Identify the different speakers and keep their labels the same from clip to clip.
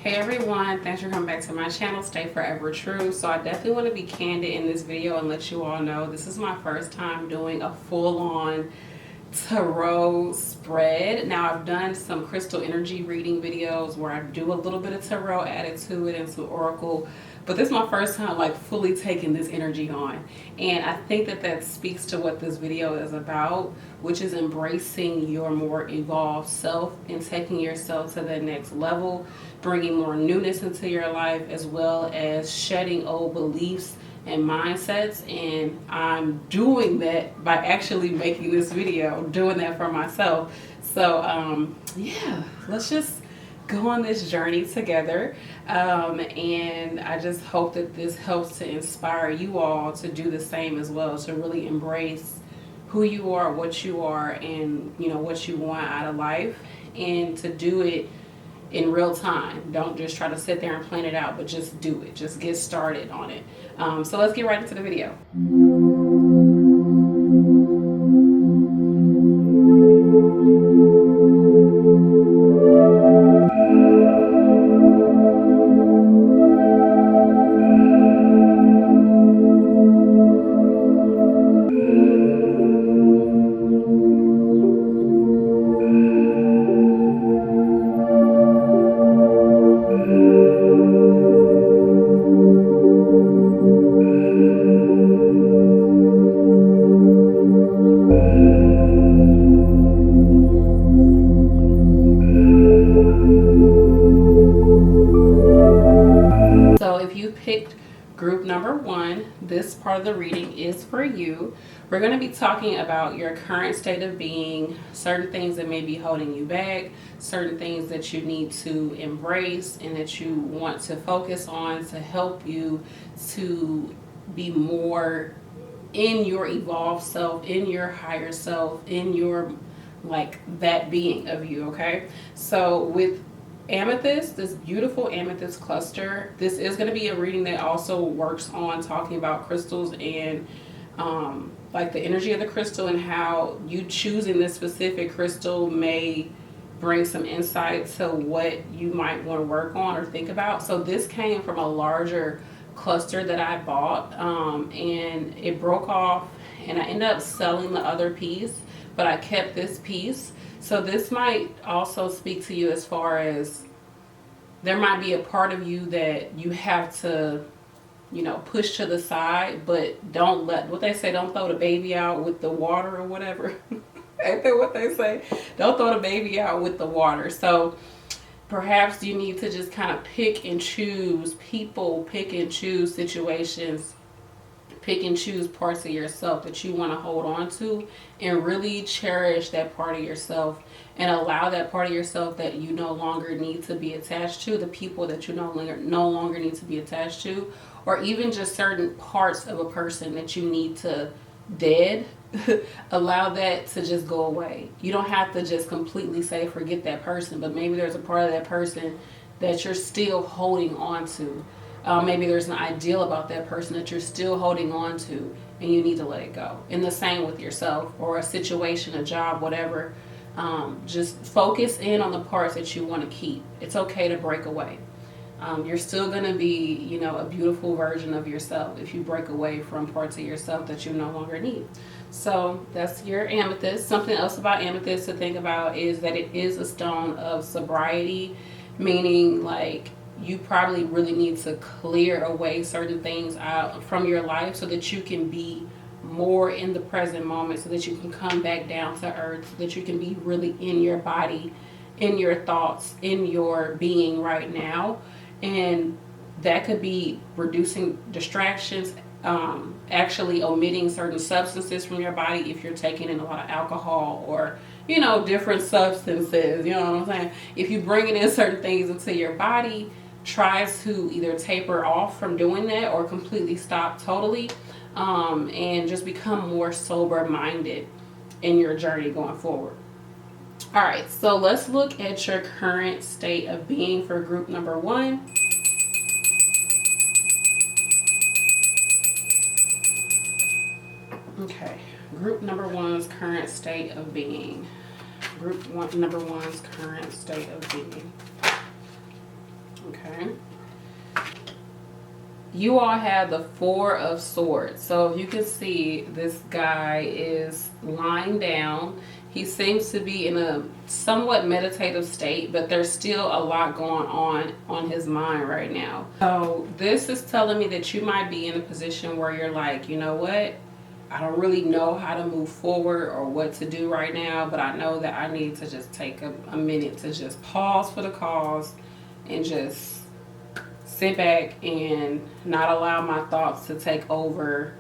Speaker 1: Hey everyone, thanks for coming back to my channel, Stay Forever True. So I definitely want to be candid in this video and let you all know this is my first time doing a full-on tarot spread. Now I've done some crystal energy reading videos where I do a little bit of tarot added to it and some oracle, but this is my first time like fully taking this energy on, and I think that speaks to what this video is about, which is embracing your more evolved self and taking yourself to the next level, bringing more newness into your life, as well as shedding old beliefs and mindsets. And I'm doing that by actually making this video, doing that for myself. So yeah, let's just go on this journey together, and I just hope that this helps to inspire you all to do the same as well, to really embrace who you are, what you are, and you know what you want out of life, and to do it in real time. Don't just try to sit there and plan it out, but just do it. Just get started on it. So let's get right into the video. So if you picked group number 1, this part of the reading is for you. We're going to be talking about your current state of being, certain things that may be holding you back, certain things that you need to embrace and that you want to focus on to help you to be more in your evolved self, in your higher self, in your like that being of you. Okay, so with amethyst, this beautiful amethyst cluster, this is going to be a reading that also works on talking about crystals and like the energy of the crystal, and how you choosing this specific crystal may bring some insight to what you might want to work on or think about. So this came from a larger cluster that I bought, and it broke off, and I ended up selling the other piece, but I kept this piece. So this might also speak to you as far as there might be a part of you that you have to, you know, push to the side, but don't let, what they say, don't throw the baby out with the water or whatever. Ain't that what they say? Don't throw the baby out with the water. So perhaps you need to just kind of pick and choose people, pick and choose situations, pick and choose parts of yourself that you want to hold on to, and really cherish that part of yourself, and allow that part of yourself that you no longer need to be attached to, the people that you no longer need to be attached to, or even just certain parts of a person that you need to dead. Allow that to just go away. You don't have to just completely say forget that person, but maybe there's a part of that person that you're still holding on to. Maybe there's an ideal about that person that you're still holding on to, and you need to let it go. And the same with yourself, or a situation, a job, whatever. Just focus in on the parts that you want to keep. It's okay to break away. You're still going to be, you know, a beautiful version of yourself if you break away from parts of yourself that you no longer need. So that's your amethyst. Something else about amethyst to think about is that it is a stone of sobriety, meaning like you probably really need to clear away certain things out from your life so that you can be more in the present moment, so that you can come back down to earth, so that you can be really in your body, in your thoughts, in your being right now. And that could be reducing distractions, actually omitting certain substances from your body if you're taking in a lot of alcohol or, you know, different substances, you know what I'm saying? If you're bringing in certain things into your body, try to either taper off from doing that or completely stop totally, and just become more sober minded in your journey going forward. All right, so let's look at your current state of being for group number 1. Okay, group number 1's current state of being. Number 1's current state of being. Okay. You all have the Four of Swords. So if you can see, this guy is lying down. He seems to be in a somewhat meditative state, but there's still a lot going on his mind right now. So this is telling me that you might be in a position where you're like, you know what? I don't really know how to move forward or what to do right now, but I know that I need to just take a minute to just pause for the cause and just sit back and not allow my thoughts to take over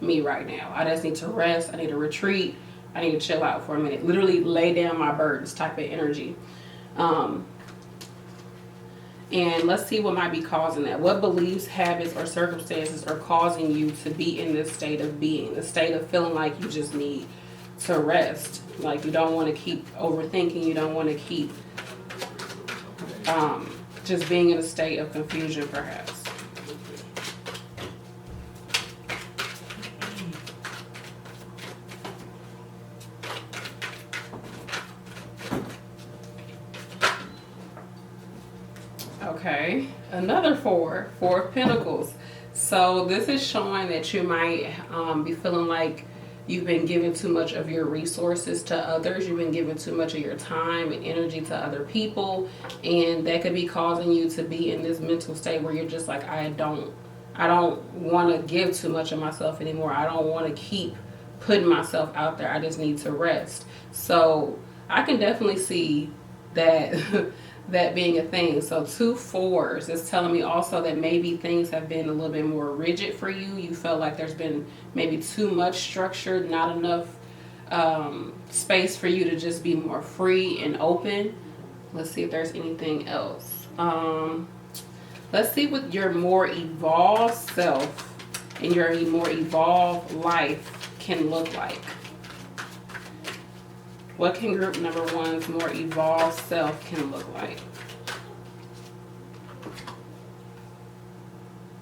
Speaker 1: me right now. I just need to rest. I need to retreat. I need to chill out for a minute. Literally lay down my burdens type of energy. And let's see what might be causing that. What beliefs, habits, or circumstances are causing you to be in this state of being, the state of feeling like you just need to rest. Like you don't want to keep overthinking. You don't want to keep just being in a state of confusion, perhaps. Okay, another Four of Pentacles. So this is showing that you might be feeling like you've been giving too much of your resources to others. You've been giving too much of your time and energy to other people. And that could be causing you to be in this mental state where you're just like, I don't want to give too much of myself anymore. I don't want to keep putting myself out there. I just need to rest. So I can definitely see that that being a thing. So 2 4s is telling me also that maybe things have been a little bit more rigid for you. You felt like there's been maybe too much structure, not enough space for you to just be more free and open. Let's see if there's anything else. Let's see what your more evolved self and your more evolved life can look like. What can group number 1's more evolved self can look like?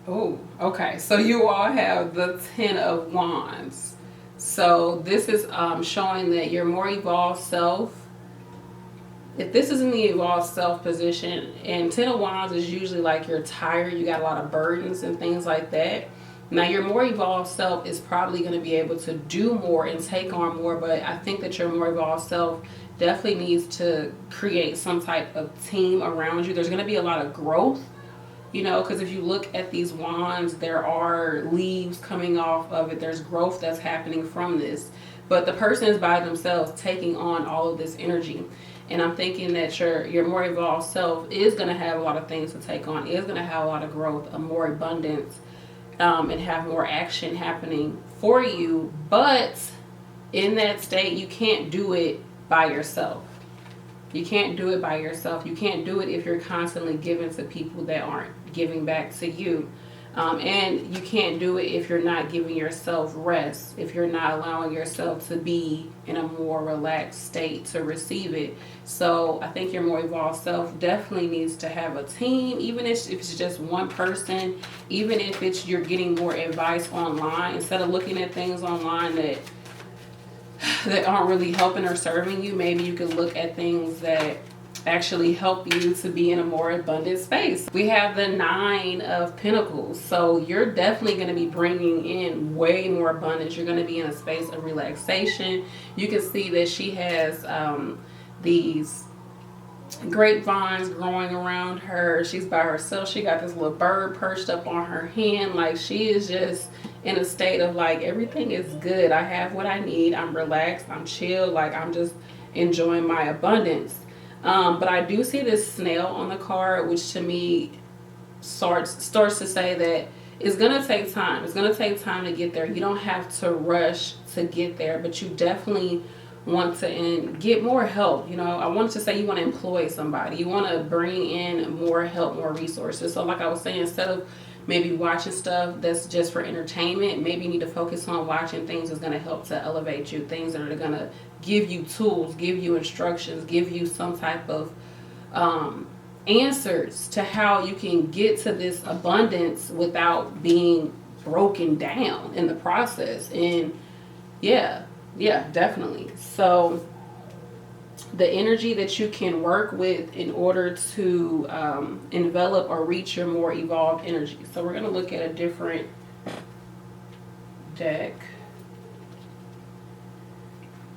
Speaker 1: Oh, okay. So you all have the 10 of Wands. So this is showing that your more evolved self, if this is in the evolved self position, and 10 of Wands is usually like you're tired, you got a lot of burdens and things like that. Now, your more evolved self is probably going to be able to do more and take on more, but I think that your more evolved self definitely needs to create some type of team around you. There's going to be a lot of growth, you know, because if you look at these wands, there are leaves coming off of it. There's growth that's happening from this, but the person is by themselves taking on all of this energy. And I'm thinking that your more evolved self is going to have a lot of things to take on, is going to have a lot of growth, a more abundance, and have more action happening for you. But in that state, you can't do it by yourself. You can't do it by yourself. You can't do it if you're constantly giving to people that aren't giving back to you. And you can't do it if you're not giving yourself rest, if you're not allowing yourself to be in a more relaxed state to receive it. So I think your more evolved self definitely needs to have a team, even if it's just one person, even if it's you're getting more advice online, instead of looking at things online that aren't really helping or serving you. Maybe you can look at things that actually help you to be in a more abundant space. We have the 9 of Pentacles. So you're definitely going to be bringing in way more abundance. You're going to be in a space of relaxation. You can see that she has these grapevines growing around her. She's by herself. She got this little bird perched up on her hand. Like, she is just in a state of like, everything is good. I have what I need. I'm relaxed. I'm chill. Like, I'm just enjoying my abundance. But I do see this snail on the card, which to me starts to say that it's going to take time. It's going to take time to get there. You don't have to rush to get there, but you definitely want to get more help. You know, I wanted to say you want to employ somebody. You want to bring in more help, more resources. So like I was saying, instead of maybe watching stuff that's just for entertainment, maybe you need to focus on watching things that's going to help to elevate you, things that are going to give you tools, give you instructions, give you some type of answers to how you can get to this abundance without being broken down in the process. And yeah, definitely. So the energy that you can work with in order to envelop or reach your more evolved energy. So we're going to look at a different deck.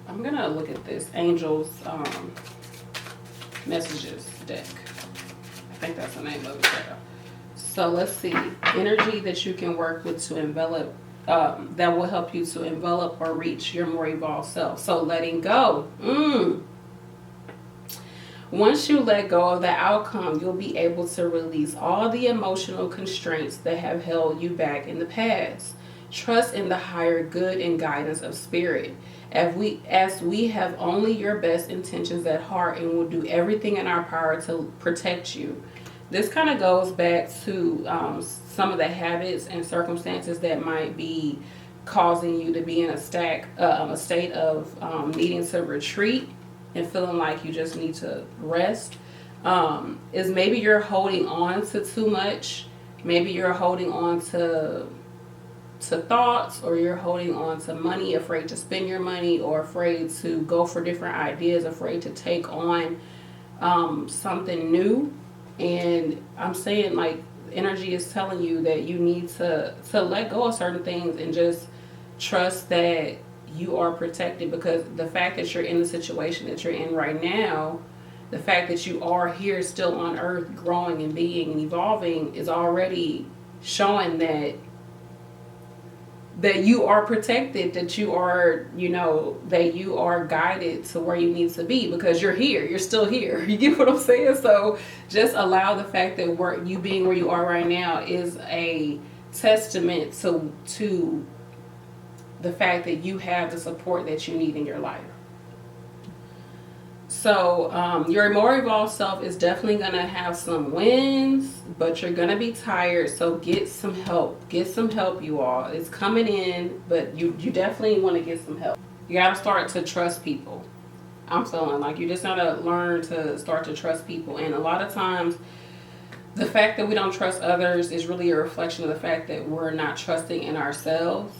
Speaker 1: I'm going to look at this Angels Messages deck. I think that's the name of it. So let's see. Energy that you can work with to envelop, that will help you to envelop or reach your more evolved self. So letting go. Once you let go of the outcome, you'll be able to release all the emotional constraints that have held you back in the past. Trust in the higher good and guidance of spirit. As we have only your best intentions at heart and will do everything in our power to protect you. This kind of goes back to some of the habits and circumstances that might be causing you to be in a state of needing to retreat and feeling like you just need to rest. Is maybe you're holding on to too much. Maybe you're holding on to thoughts, or you're holding on to money, afraid to spend your money, or afraid to go for different ideas, afraid to take on something new. And I'm saying, like, energy is telling you that you need to let go of certain things and just trust that you are protected, because the fact that you're in the situation that you're in right now, the fact that you are here still on earth growing and being and evolving, is already showing that you are protected, that you are, that you are guided to where you need to be, because you're here, you're still here. You get what I'm saying? So just allow the fact that you being where you are right now is a testament to the fact that you have the support that you need in your life. So your more evolved self is definitely going to have some wins, but you're going to be tired. So get some help. Get some help, you all. It's coming in, but you definitely want to get some help. You got to start to trust people. I'm feeling like you just got to learn to start to trust people. And a lot of times, the fact that we don't trust others is really a reflection of the fact that we're not trusting in ourselves.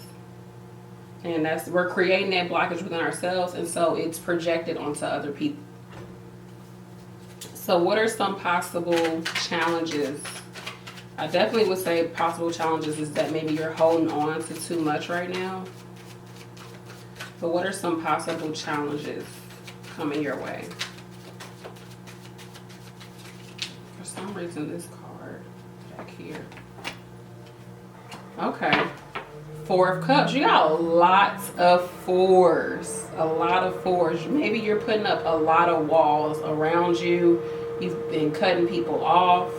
Speaker 1: And we're creating that blockage within ourselves, and so it's projected onto other people. So what are some possible challenges? I definitely would say possible challenges is that maybe you're holding on to too much right now. But what are some possible challenges coming your way? For some reason, this card back here. Okay. Four of Cups. You got lots of fours. A lot of fours. Maybe you're putting up a lot of walls around you. You've been cutting people off.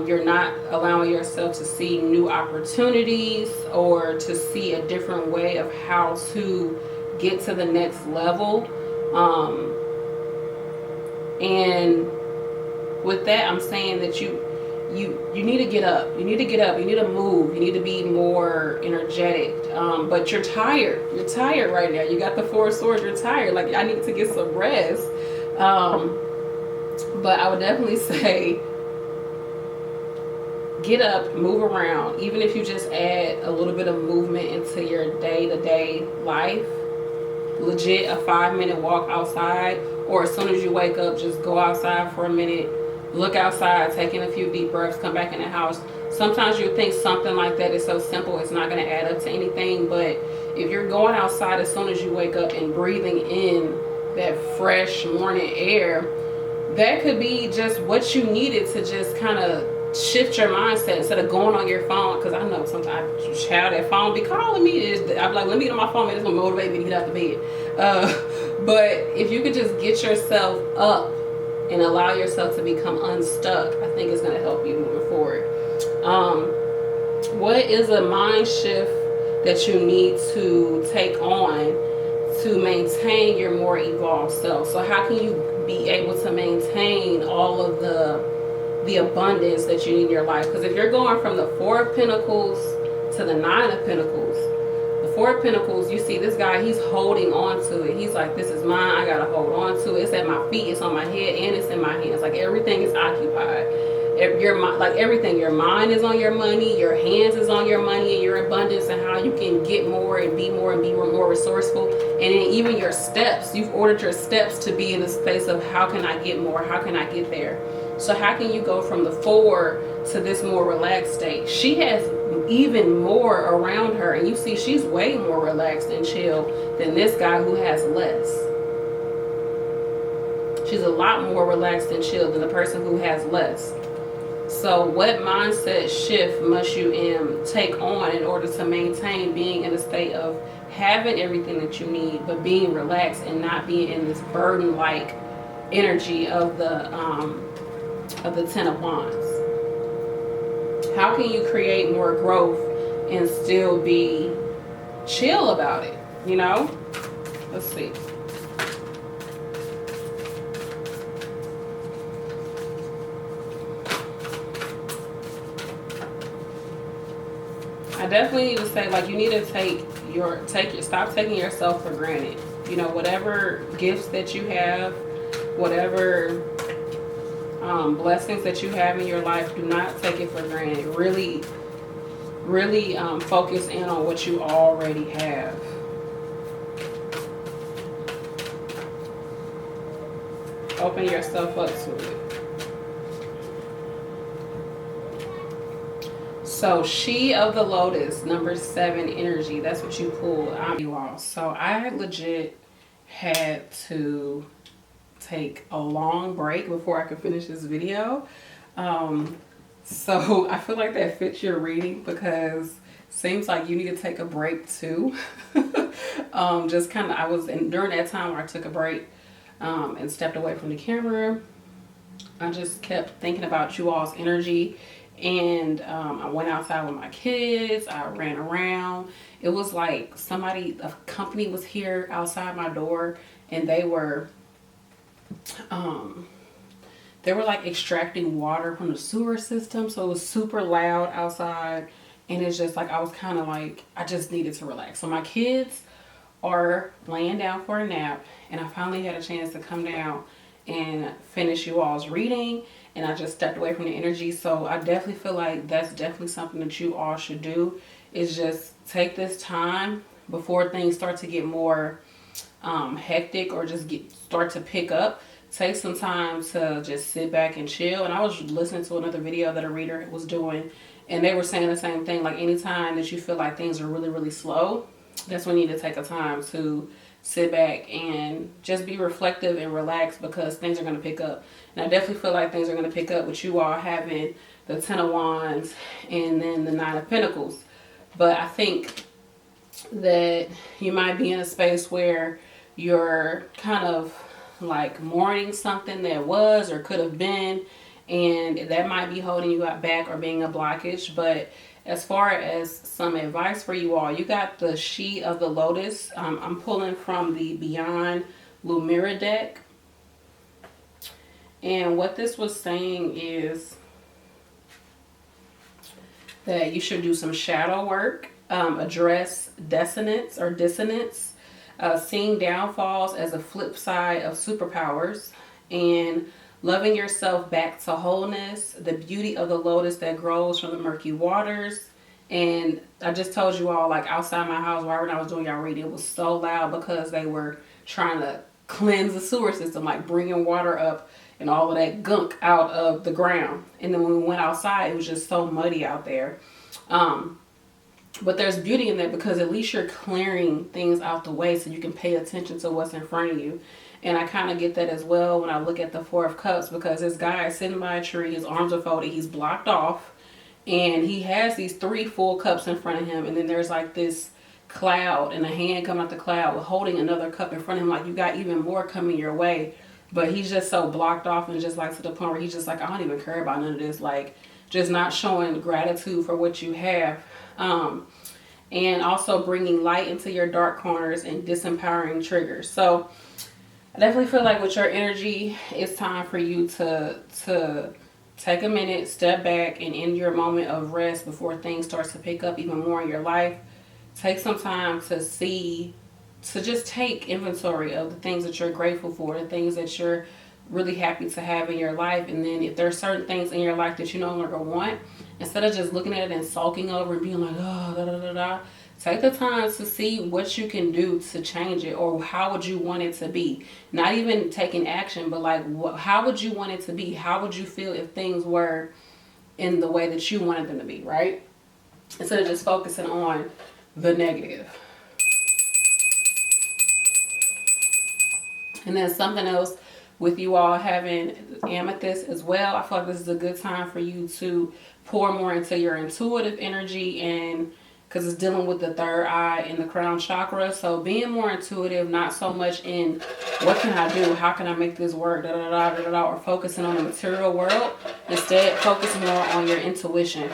Speaker 1: You're not allowing yourself to see new opportunities or to see a different way of how to get to the next level. And with that, I'm saying that you need to get up. You need to get up. You need to move. You need to be more energetic. But you're tired. You're tired right now. You got the Four of Swords. You're tired. Like, I need to get some rest. But I would definitely say get up, move around. Even if you just add a little bit of movement into your day-to-day life. Legit, a 5-minute walk outside. Or as soon as you wake up, just go outside for a minute. Look outside, taking a few deep breaths, come back in the house. Sometimes you think something like that is so simple, it's not going to add up to anything. But if you're going outside as soon as you wake up and breathing in that fresh morning air, that could be just what you needed to just kind of shift your mindset instead of going on your phone. Because I know sometimes that phone be calling me. I'm like, let me get on my phone, man. It's going to motivate me to get out the bed. But if you could just get yourself up and allow yourself to become unstuck, I think it's going to help you moving forward. What is a mind shift that you need to take on to maintain your more evolved self? So how can you be able to maintain all of the abundance that you need in your life? Because if you're going from the Four of Pentacles to the Nine of Pentacles, the Four of Pentacles, you see this guy, he's holding on to it. He's like, this is mine. I got to hold on to it. It's at my feet. It's on my head. And it's in my hands. Like, everything is occupied. Your mind, like everything, your mind is on your money, your hands is on your money and your abundance and how you can get more and be more resourceful. And then even your steps, you've ordered your steps to be in a space of how can I get more, how can I get there. So how can you go from the 4 to this more relaxed state? She has even more around her, and you see she's way more relaxed and chill than this guy who has less. She's a lot more relaxed and chill than the person who has less. So what mindset shift must you take on in order to maintain being in a state of having everything that you need, but being relaxed and not being in this burden-like energy of the 10 of Wands? How can you create more growth and still be chill about it? You know? Let's see. I definitely need to say, like, you need to stop taking yourself for granted. You know, whatever gifts that you have, whatever blessings that you have in your life, do not take it for granted. Really focus in on what you already have. Open yourself up to it. So she of the Lotus, number 7 energy. That's what you pulled, you all. So I legit had to take a long break before I could finish this video. So I feel like that fits your reading, because it seems like you need to take a break too. Just kind of, during that time where I took a break and stepped away from the camera, I just kept thinking about you all's energy. And I went outside with my kids. I ran around. It was like a company was here outside my door, and they were like extracting water from the sewer system. So it was super loud outside, and it's just like I was kind of like, I just needed to relax. So my kids are laying down for a nap, and I finally had a chance to come down and finish you all's reading. And I just stepped away from the energy. So I definitely feel like that's definitely something that you all should do, is just take this time before things start to get more hectic or just start to pick up. Take some time to just sit back and chill. And I was listening to another video that a reader was doing, and they were saying the same thing. Like, anytime that you feel like things are really, really slow, that's when you need to take a time to sit back and just be reflective and relax, because things are going to pick up. And I definitely feel like things are going to pick up with you all having the 10 of Wands and then the 9 of Pentacles. But I think that you might be in a space where you're kind of like mourning something that was or could have been, and that might be holding you back or being a blockage. But as far as some advice for you all, you got the She of the Lotus. I'm pulling from the Beyond Lumira deck. And what this was saying is that you should do some shadow work, address dissonance, seeing downfalls as a flip side of superpowers, and loving yourself back to wholeness, the beauty of the lotus that grows from the murky waters. And I just told you all, like, outside my house, right when I was doing y'all reading, it was so loud because they were trying to cleanse the sewer system, like bringing water up and all of that gunk out of the ground. And then when we went outside, it was just so muddy out there. But there's beauty in that, because at least you're clearing things out the way so you can pay attention to what's in front of you. And I kind of get that as well when I look at the 4 of Cups, because this guy is sitting by a tree, his arms are folded, he's blocked off, and he has these 3 full cups in front of him, and then there's like this cloud and a hand coming out the cloud holding another cup in front of him, like you got even more coming your way. But he's just so blocked off, and just like to the point where he's just like, I don't even care about none of this, like just not showing gratitude for what you have. And also bringing light into your dark corners and disempowering triggers. So I definitely feel like with your energy, it's time for you to take a minute, step back, and in your moment of rest before things start to pick up even more in your life, take some time to just take inventory of the things that you're grateful for, the things that you're really happy to have in your life. And then if there's certain things in your life that you no longer want, instead of just looking at it and sulking over and being like, oh, da da da da, take the time to see what you can do to change it, or how would you want it to be. Not even taking action, but like, how would you want it to be? How would you feel if things were in the way that you wanted them to be, right? Instead of just focusing on the negative. And then something else with you all having amethyst as well, I feel like this is a good time for you to pour more into your intuitive energy, and because it's dealing with the third eye and the crown chakra. So being more intuitive, not so much in what can I do, how can I make this work, da da da da da, da, or focusing on the material world. Instead, focus more on your intuition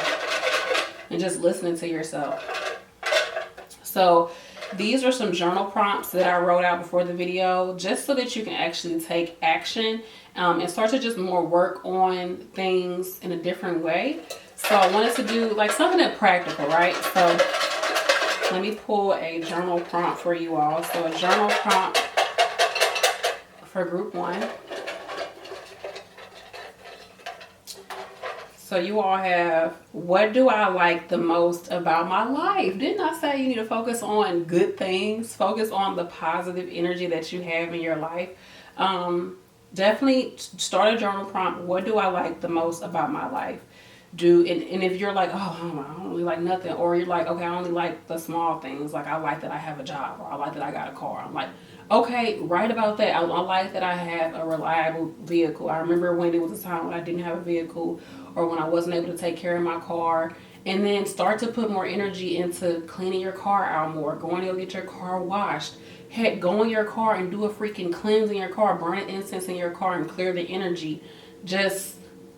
Speaker 1: and just listening to yourself. So these are some journal prompts that I wrote out before the video, just so that you can actually take action and start to just more work on things in a different way. So I wanted to do like something that's practical, right? So let me pull a journal prompt for you all. So a journal prompt for group 1. So you all have, what do I like the most about my life? Didn't I say you need to focus on good things? Focus on the positive energy that you have in your life. Definitely start a journal prompt. What do I like the most about my life? And if you're like, oh, I don't really like nothing, or you're like, okay, I only like the small things, like I like that I have a job, or I like that I got a car. I'm like, okay, write about that. I like that I have a reliable vehicle. I remember when it was a time when I didn't have a vehicle, or when I wasn't able to take care of my car. And then start to put more energy into cleaning your car out more, going to go get your car washed. Heck, go in your car and do a freaking cleanse in your car, burn an incense in your car and clear the energy. Just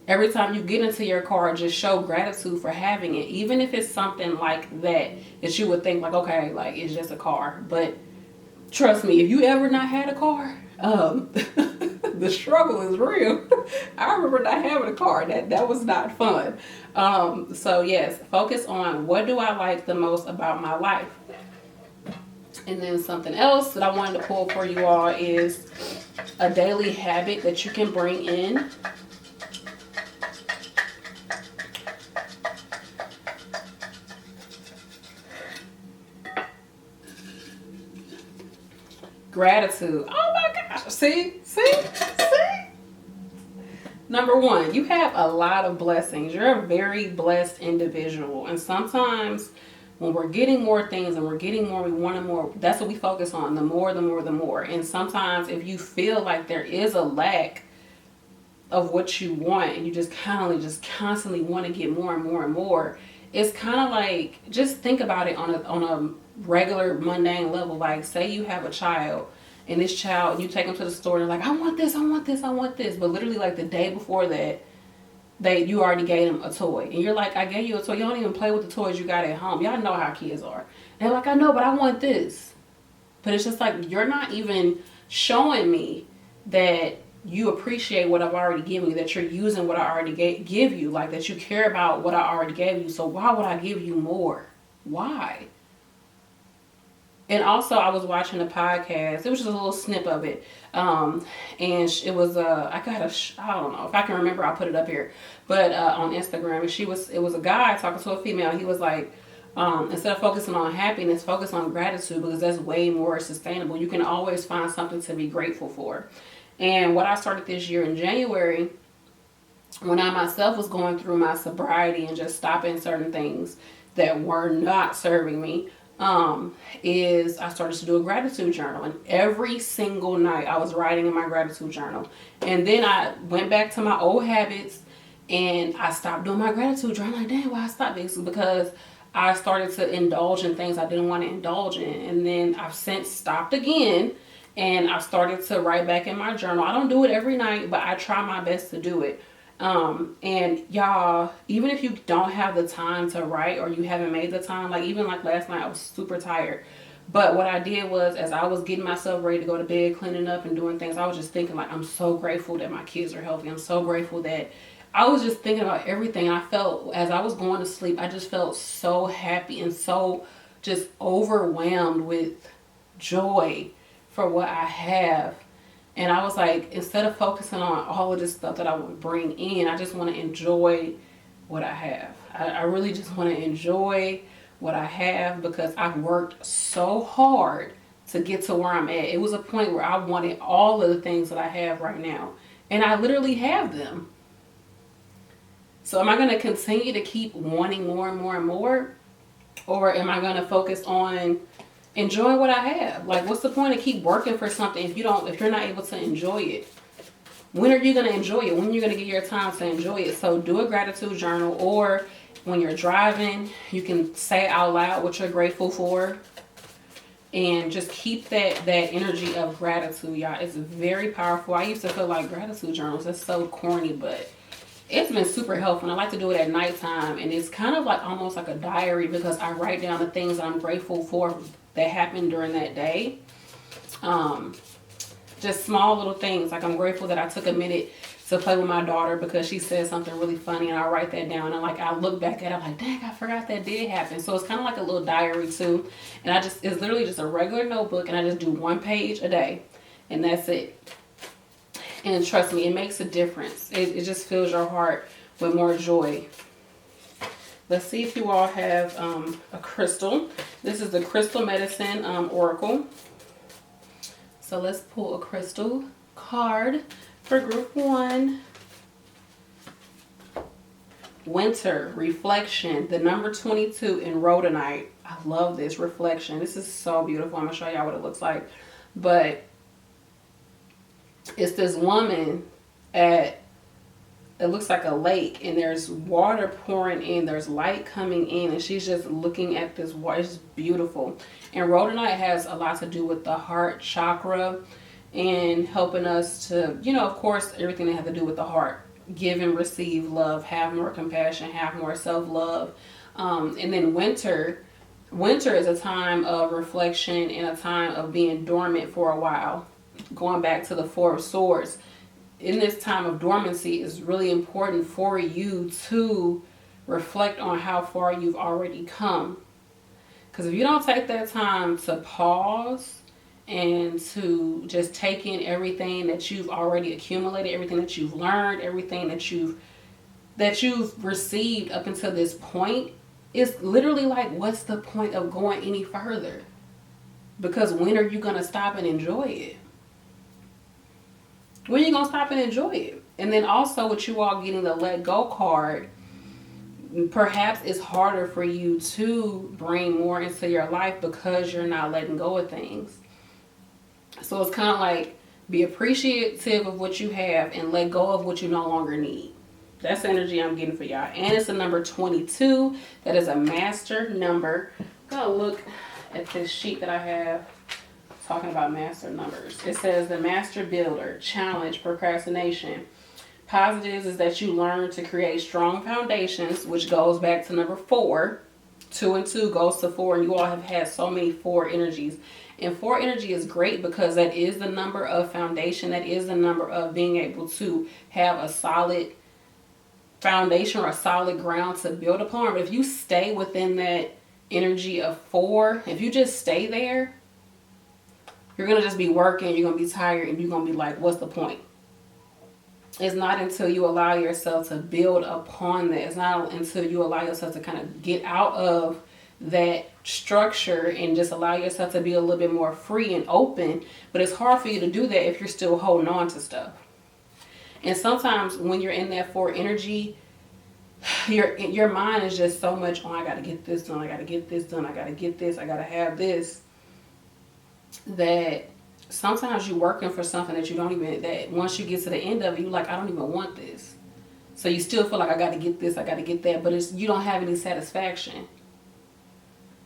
Speaker 1: every time you get into your car, just show gratitude for having it. Even if it's something like that you would think like, okay, like it's just a car. But trust me, if you ever not had a car, the struggle is real. I remember not having a car. That was not fun. So yes, focus on what do I like the most about my life. And then something else that I wanted to pull for you all is a daily habit that you can bring in. Gratitude. Oh my gosh. See? Number 1, you have a lot of blessings. You're a very blessed individual. And sometimes when we're getting more things and we're getting more, we want more, that's what we focus on. The more, the more, the more. And sometimes if you feel like there is a lack of what you want and you just constantly want to get more and more and more, it's kind of like, just think about it on a regular mundane level. Like, say you have a child, and this child, you take them to the store and they're like, I want this, I want this, I want this. But literally like the day before that, you already gave them a toy. And you're like, I gave you a toy. You don't even play with the toys you got at home. Y'all know how kids are. They're like, I know, but I want this. But it's just like, you're not even showing me that you appreciate what I've already given you, that you're using what I already give you, like that you care about what I already gave you. So why would I give you more? Why? And also, I was watching a podcast. It was just a little snip of it. And it was, I don't know if I can remember, I'll put it up here. But on Instagram, and it was a guy talking to a female. He was like, instead of focusing on happiness, focus on gratitude, because that's way more sustainable. You can always find something to be grateful for. And what I started this year in January, when I myself was going through my sobriety and just stopping certain things that were not serving me, is I started to do a gratitude journal, and every single night I was writing in my gratitude journal. And then I went back to my old habits and I stopped doing my gratitude journal. Like, dang, why I stopped? Basically because I started to indulge in things I didn't want to indulge in. And then I've since stopped again, and I've started to write back in my journal. I don't do it every night, but I try my best to do it. And y'all, even if you don't have the time to write, or you haven't made the time, like even like last night I was super tired, but what I did was, as I was getting myself ready to go to bed, cleaning up and doing things, I was just thinking like, I'm so grateful that my kids are healthy. I'm so grateful that I was just thinking about everything. And I felt, as I was going to sleep, I just felt so happy and so just overwhelmed with joy for what I have. And I was like, instead of focusing on all of this stuff that I would bring in, I just want to enjoy what I have. I really just want to enjoy what I have because I've worked so hard to get to where I'm at. It was a point where I wanted all of the things that I have right now. And I literally have them. So am I going to continue to keep wanting more and more and more? Or am I going to focus on enjoying what I have? Like, what's the point of keep working for something if you're not able to enjoy it? When are you going to enjoy it? When are you going to get your time to enjoy it? So do a gratitude journal, or when you're driving, you can say out loud what you're grateful for. And just keep that energy of gratitude, y'all. It's very powerful. I used to feel like gratitude journals, that's so corny, but it's been super helpful. And I like to do it at nighttime. And it's kind of like almost like a diary because I write down the things that I'm grateful for that happened during that day. Just small little things. Like, I'm grateful that I took a minute to play with my daughter because she said something really funny, and I write that down. And like, I look back at it, I'm like, dang, I forgot that did happen. So it's kind of like a little diary too. And it's literally just a regular notebook, and I just do 1 page a day, and that's it. And trust me, it makes a difference. It just fills your heart with more joy. Let's see if you all have a crystal. This is the Crystal Medicine Oracle. So let's pull a crystal card for group 1. Winter, reflection, the number 22 in rhodonite. I love this reflection. This is so beautiful. I'm going to show y'all what it looks like. But it's this woman at, it looks like a lake, and there's water pouring in, there's light coming in, and she's just looking at this water. It's beautiful. And rhodonite has a lot to do with the heart chakra and helping us to, of course, everything that has to do with the heart. Give and receive love, have more compassion, have more self-love. And then winter is a time of reflection and a time of being dormant for a while. Going back to the 4 of Swords, in this time of dormancy, it's really important for you to reflect on how far you've already come. Because if you don't take that time to pause and to just take in everything that you've already accumulated, everything that you've learned, everything that you've received up until this point, it's literally like, what's the point of going any further? Because when are you going to stop and enjoy it? When are you going to stop and enjoy it? And then also with you all getting the let go card, perhaps it's harder for you to bring more into your life because you're not letting go of things. So it's kind of like, be appreciative of what you have and let go of what you no longer need. That's the energy I'm getting for y'all. And it's the number 22. That is a master number. I'm going to look at this sheet that I have talking about master numbers. It says the master builder, challenge, procrastination. Positives is that you learn to create strong foundations, which goes back to number 4. 2 and 2 goes to 4, and you all have had so many 4 energies. And 4 energy is great because that is the number of foundation. That is the number of being able to have a solid foundation or a solid ground to build upon. But if you stay within that energy of 4, if you just stay there, you're going to just be working, you're going to be tired, and you're going to be like, what's the point? It's not until you allow yourself to build upon that. It's not until you allow yourself to kind of get out of that structure and just allow yourself to be a little bit more free and open. But it's hard for you to do that if you're still holding on to stuff. And sometimes when you're in that 4 energy, your mind is just so much, I got to get this done, I got to get this done, I got to get this, I got to have this, that sometimes you're working for something that you don't even, that once you get to the end of it, you're like, I don't even want this. So you still feel like, I got to get this, I got to get that, but you don't have any satisfaction.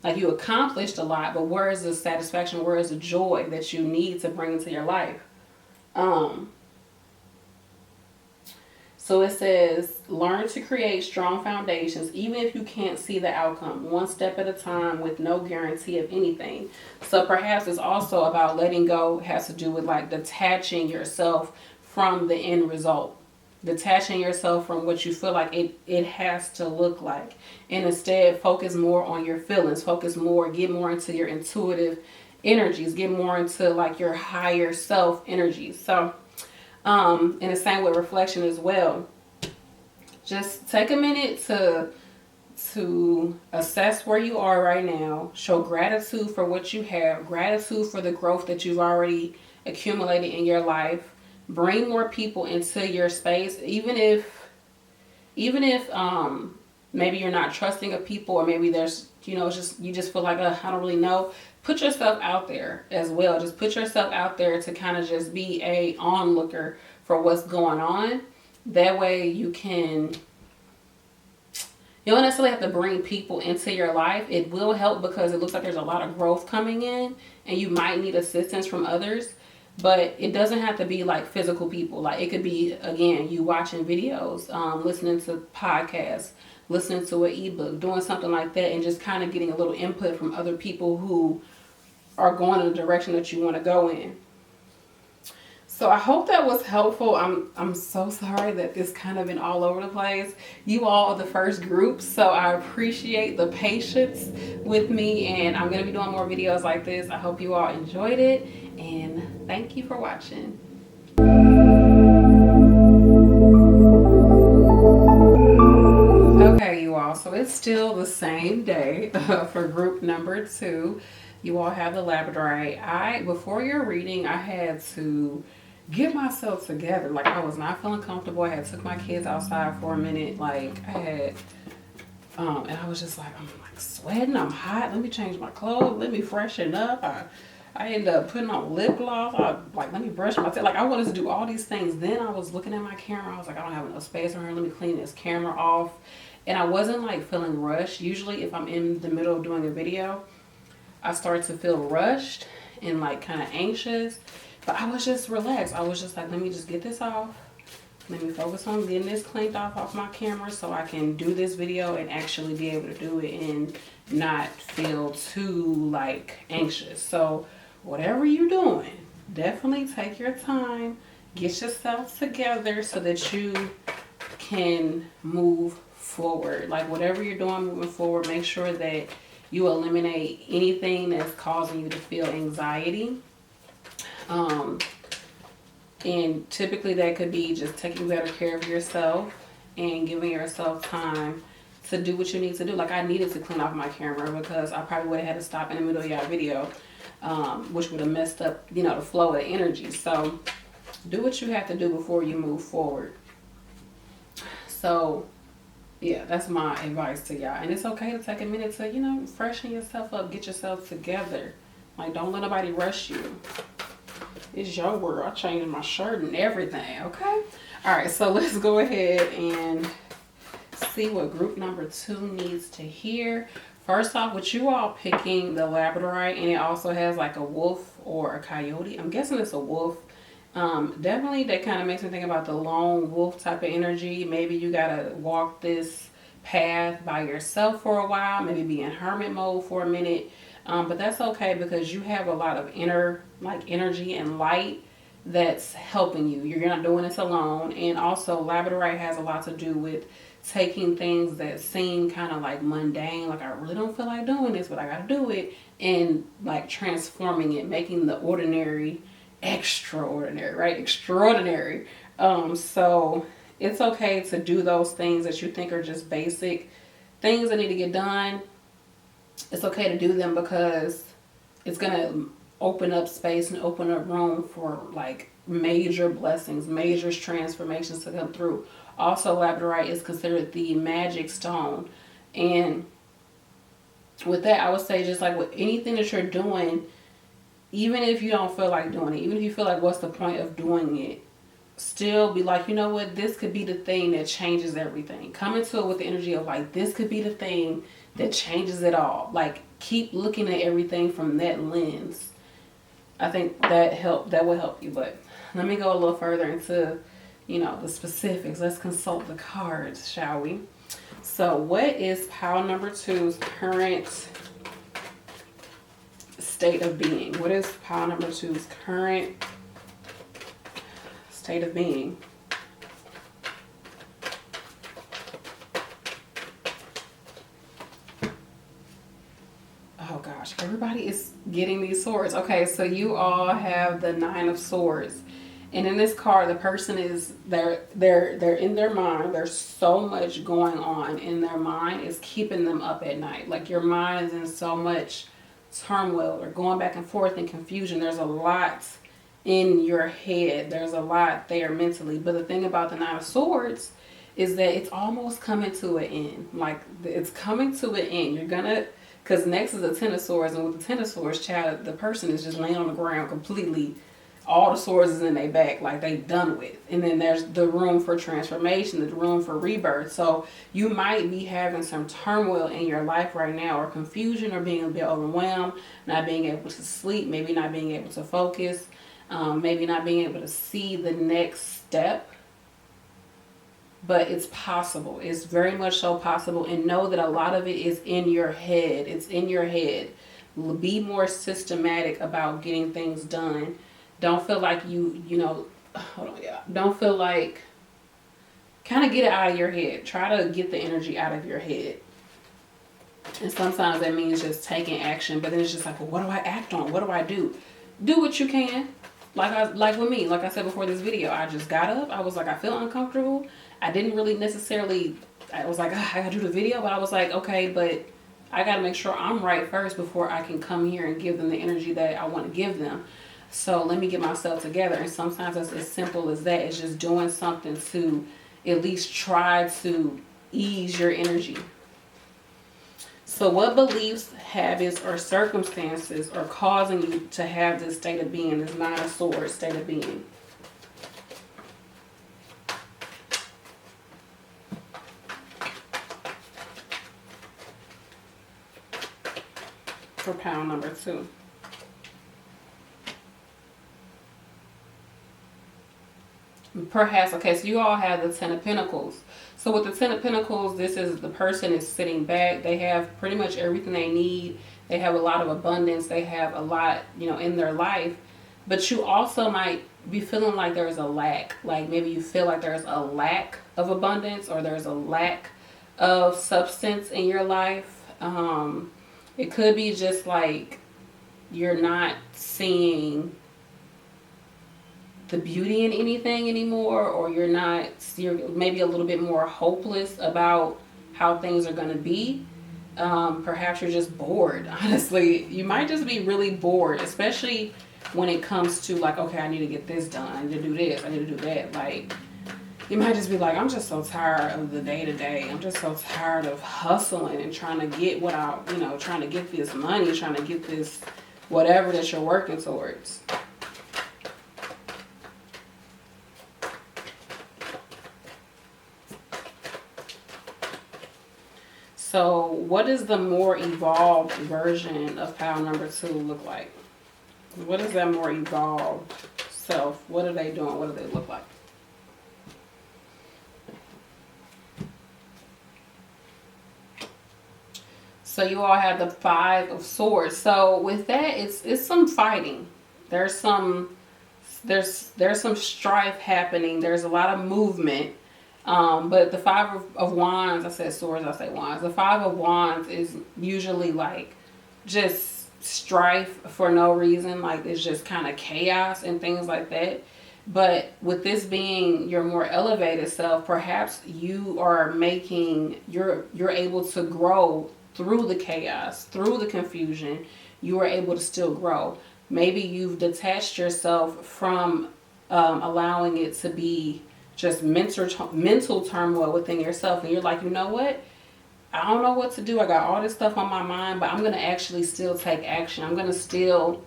Speaker 1: Like, you accomplished a lot, but where is the satisfaction? Where is the joy that you need to bring into your life? So it says, learn to create strong foundations, even if you can't see the outcome, one step at a time with no guarantee of anything. So perhaps it's also about letting go, has to do with like detaching yourself from the end result. Detaching yourself from what you feel like it has to look like. And instead focus more on your feelings, focus more, get more into your intuitive energies, get more into like your higher self energies. So in the same way, reflection as well. Just take a minute to assess where you are right now. Show gratitude for what you have, gratitude for the growth that you've already accumulated in your life. Bring more people into your space, even if maybe you're not trusting of people, or maybe there's, just you just feel like, I don't really know. Put yourself out there as well. Just put yourself out there to kind of just be a onlooker for what's going on. That way you don't necessarily have to bring people into your life. It will help because it looks like there's a lot of growth coming in and you might need assistance from others. But it doesn't have to be like physical people. Like it could be, again, you watching videos, listening to podcasts, listening to an ebook, doing something like that, and just kind of getting a little input from other people who are going in the direction that you want to go in. So I hope that was helpful. I'm so sorry that this kind of been all over the place. You all are the first group, so I appreciate the patience with me, and I'm going to be doing more videos like this. I hope you all enjoyed it, and thank you for watching. Okay, you all, so it's still the same day for group number 2. You all have the labradorite. Before your reading, I had to get myself together. Like, I was not feeling comfortable. I had took my kids outside for a minute. Like, I had and I was just like, I'm like sweating, I'm hot, let me change my clothes, let me freshen up. I ended up putting on lip gloss. Let me brush my teeth. Like, I wanted to do all these things. Then I was looking at my camera. I was like, I don't have enough space on here. Let me clean this camera off. And I wasn't like feeling rushed. Usually if I'm in the middle of doing a video, I start to feel rushed and like kind of anxious. But I was just relaxed. I was just like, let me just get this off. Let me focus on getting this cleaned off my camera so I can do this video and actually be able to do it and not feel too like anxious. So whatever you're doing, definitely take your time, get yourself together so that you can move forward. Like, whatever you're doing moving forward, make sure that you eliminate anything that's causing you to feel anxiety. And typically that could be just taking better care of yourself and giving yourself time to do what you need to do. Like, I needed to clean off my camera because I probably would have had to stop in the middle of your video, which would have messed up, the flow of the energy. So do what you have to do before you move forward. So yeah, that's my advice to y'all. And it's okay to take a minute to, freshen yourself up, get yourself together. Like, don't let nobody rush you. It's your world. I changed my shirt and everything, okay? All right, so let's go ahead and see what group number 2 needs to hear. First off, with you all picking the labradorite, and it also has like a wolf or a coyote. I'm guessing it's a wolf. Definitely that kind of makes me think about the lone wolf type of energy. Maybe you gotta walk this path by yourself for a while, maybe be in hermit mode for a minute. But that's okay because you have a lot of inner energy and light that's helping you. You're not doing this alone. And also labradorite has a lot to do with taking things that seem kind of like mundane, like I really don't feel like doing this, but I gotta do it, and like transforming it, making the ordinary extraordinary, right? Extraordinary. So it's okay to do those things that you think are just basic things that need to get done. It's okay to do them because it's going to open up space and open up room for like major blessings, major transformations to come through. Also, labradorite is considered the magic stone. And with that, I would say just like with anything that you're doing, even if you don't feel like doing it, even if you feel like what's the point of doing it, still be like, you know what, this could be the thing that changes everything. Come into it with the energy of like, this could be the thing that changes it all. Like, keep looking at everything from that lens. I think that will help you. But let me go a little further into, the specifics. Let's consult the cards, shall we? So what is pile number 2's current state of being? What is pile number 2's current state of being? Oh gosh, gosh, everybody is getting these swords. Okay, so you all have the Nine of Swords. And in this card, the person is, they're in their mind. There's so much going on in their mind. It's keeping them up at night. Like your mind is in so much turmoil or going back and forth in confusion. There's a lot in your head. There's a lot there mentally. But the thing about the Nine of Swords is that it's almost coming to an end. Like it's coming to an end. You're gonna, because next is the Ten of Swords, and with the Ten of Swords, child, the person is just laying on the ground completely. All the swords is in their back, like they done with. And then there's the room for transformation, the room for rebirth. So you might be having some turmoil in your life right now, or confusion, or being a bit overwhelmed, not being able to sleep, maybe not being able to focus, maybe not being able to see the next step. But it's possible. It's very much so possible. And know that a lot of it is in your head. It's in your head. Be more systematic about getting things done. Don't feel like don't feel like, kind of get it out of your head. Try to get the energy out of your head. And sometimes that means just taking action, but then it's just like, well, what do I act on? What do I do? Do what you can. Like with me, like I said before this video, I just got up. I was like, I feel uncomfortable. I didn't really necessarily, I was like, I gotta do the video, but I was like, okay, but I gotta make sure I'm right first before I can come here and give them the energy that I want to give them. So let me get myself together. And sometimes it's as simple as that. It's just doing something to at least try to ease your energy. So what beliefs, habits, or circumstances are causing you to have this state of being, this Nine of Swords state of being? For pile number 2. Perhaps, okay, so you all have the Ten of Pentacles. So with the Ten of Pentacles, this is the person is sitting back. They have pretty much everything they need. They have a lot of abundance. They have a lot, in their life. But you also might be feeling like there's a lack. Like maybe you feel like there's a lack of abundance, or there's a lack of substance in your life. It could be just like you're not seeing the beauty in anything anymore, or you're maybe a little bit more hopeless about how things are going to be. Perhaps you're just bored. Honestly, you might just be really bored, especially when it comes to like, okay, I need to get this done, I need to do this, I need to do that. Like you might just be like, I'm just so tired of the day-to-day. I'm just so tired of hustling and trying to get what trying to get this money, trying to get this whatever that you're working towards. So what does the more evolved version of pile number 2 look like? What is that more evolved self? What are they doing? What do they look like? So you all have the Five of Swords. So with that, it's some fighting. There's some strife happening. There's a lot of movement. But the Five of Wands, I said swords, I say wands. The Five of Wands is usually like just strife for no reason. Like it's just kind of chaos and things like that. But with this being your more elevated self, perhaps you are you're able to grow through the chaos, through the confusion. You are able to still grow. Maybe you've detached yourself from allowing it to be just mental turmoil within yourself, and you're like, you know what, I don't know what to do. I got all this stuff on my mind, but I'm going to actually still take action. I'm going to still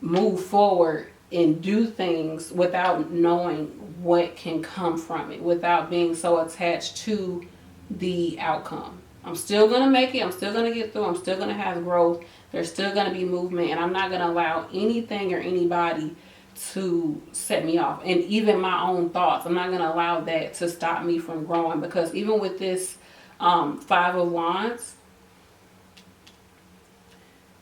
Speaker 1: move forward and do things without knowing what can come from it, without being so attached to the outcome. I'm still going to make it. I'm still going to get through. I'm still going to have growth. There's still going to be movement, and I'm not going to allow anything or anybody to set me off. And even my own thoughts, I'm not going to allow that to stop me from growing, because even with this Five of Wands,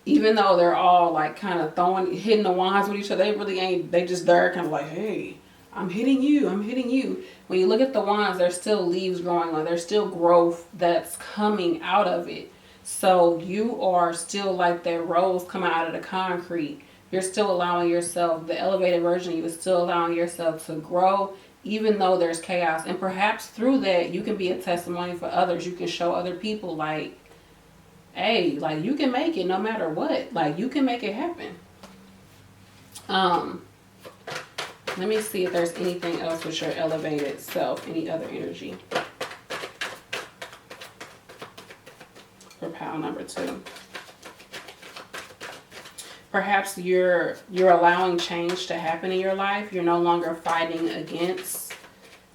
Speaker 1: even though they're all like kind of hitting the wands with each other, they really ain't. They just there kind of like, hey, I'm hitting you, I'm hitting you. When you look at the wands, there's still leaves growing on. There's still growth that's coming out of it. So you are still like that rose coming out of the concrete. You're still allowing yourself, the elevated version of you is still allowing yourself to grow, even though there's chaos. And perhaps through that, you can be a testimony for others. You can show other people, like, hey, like, you can make it no matter what. Like, you can make it happen. Let me see if there's anything else with your elevated self, any other energy for pile number 2. Perhaps you're allowing change to happen in your life. You're no longer fighting against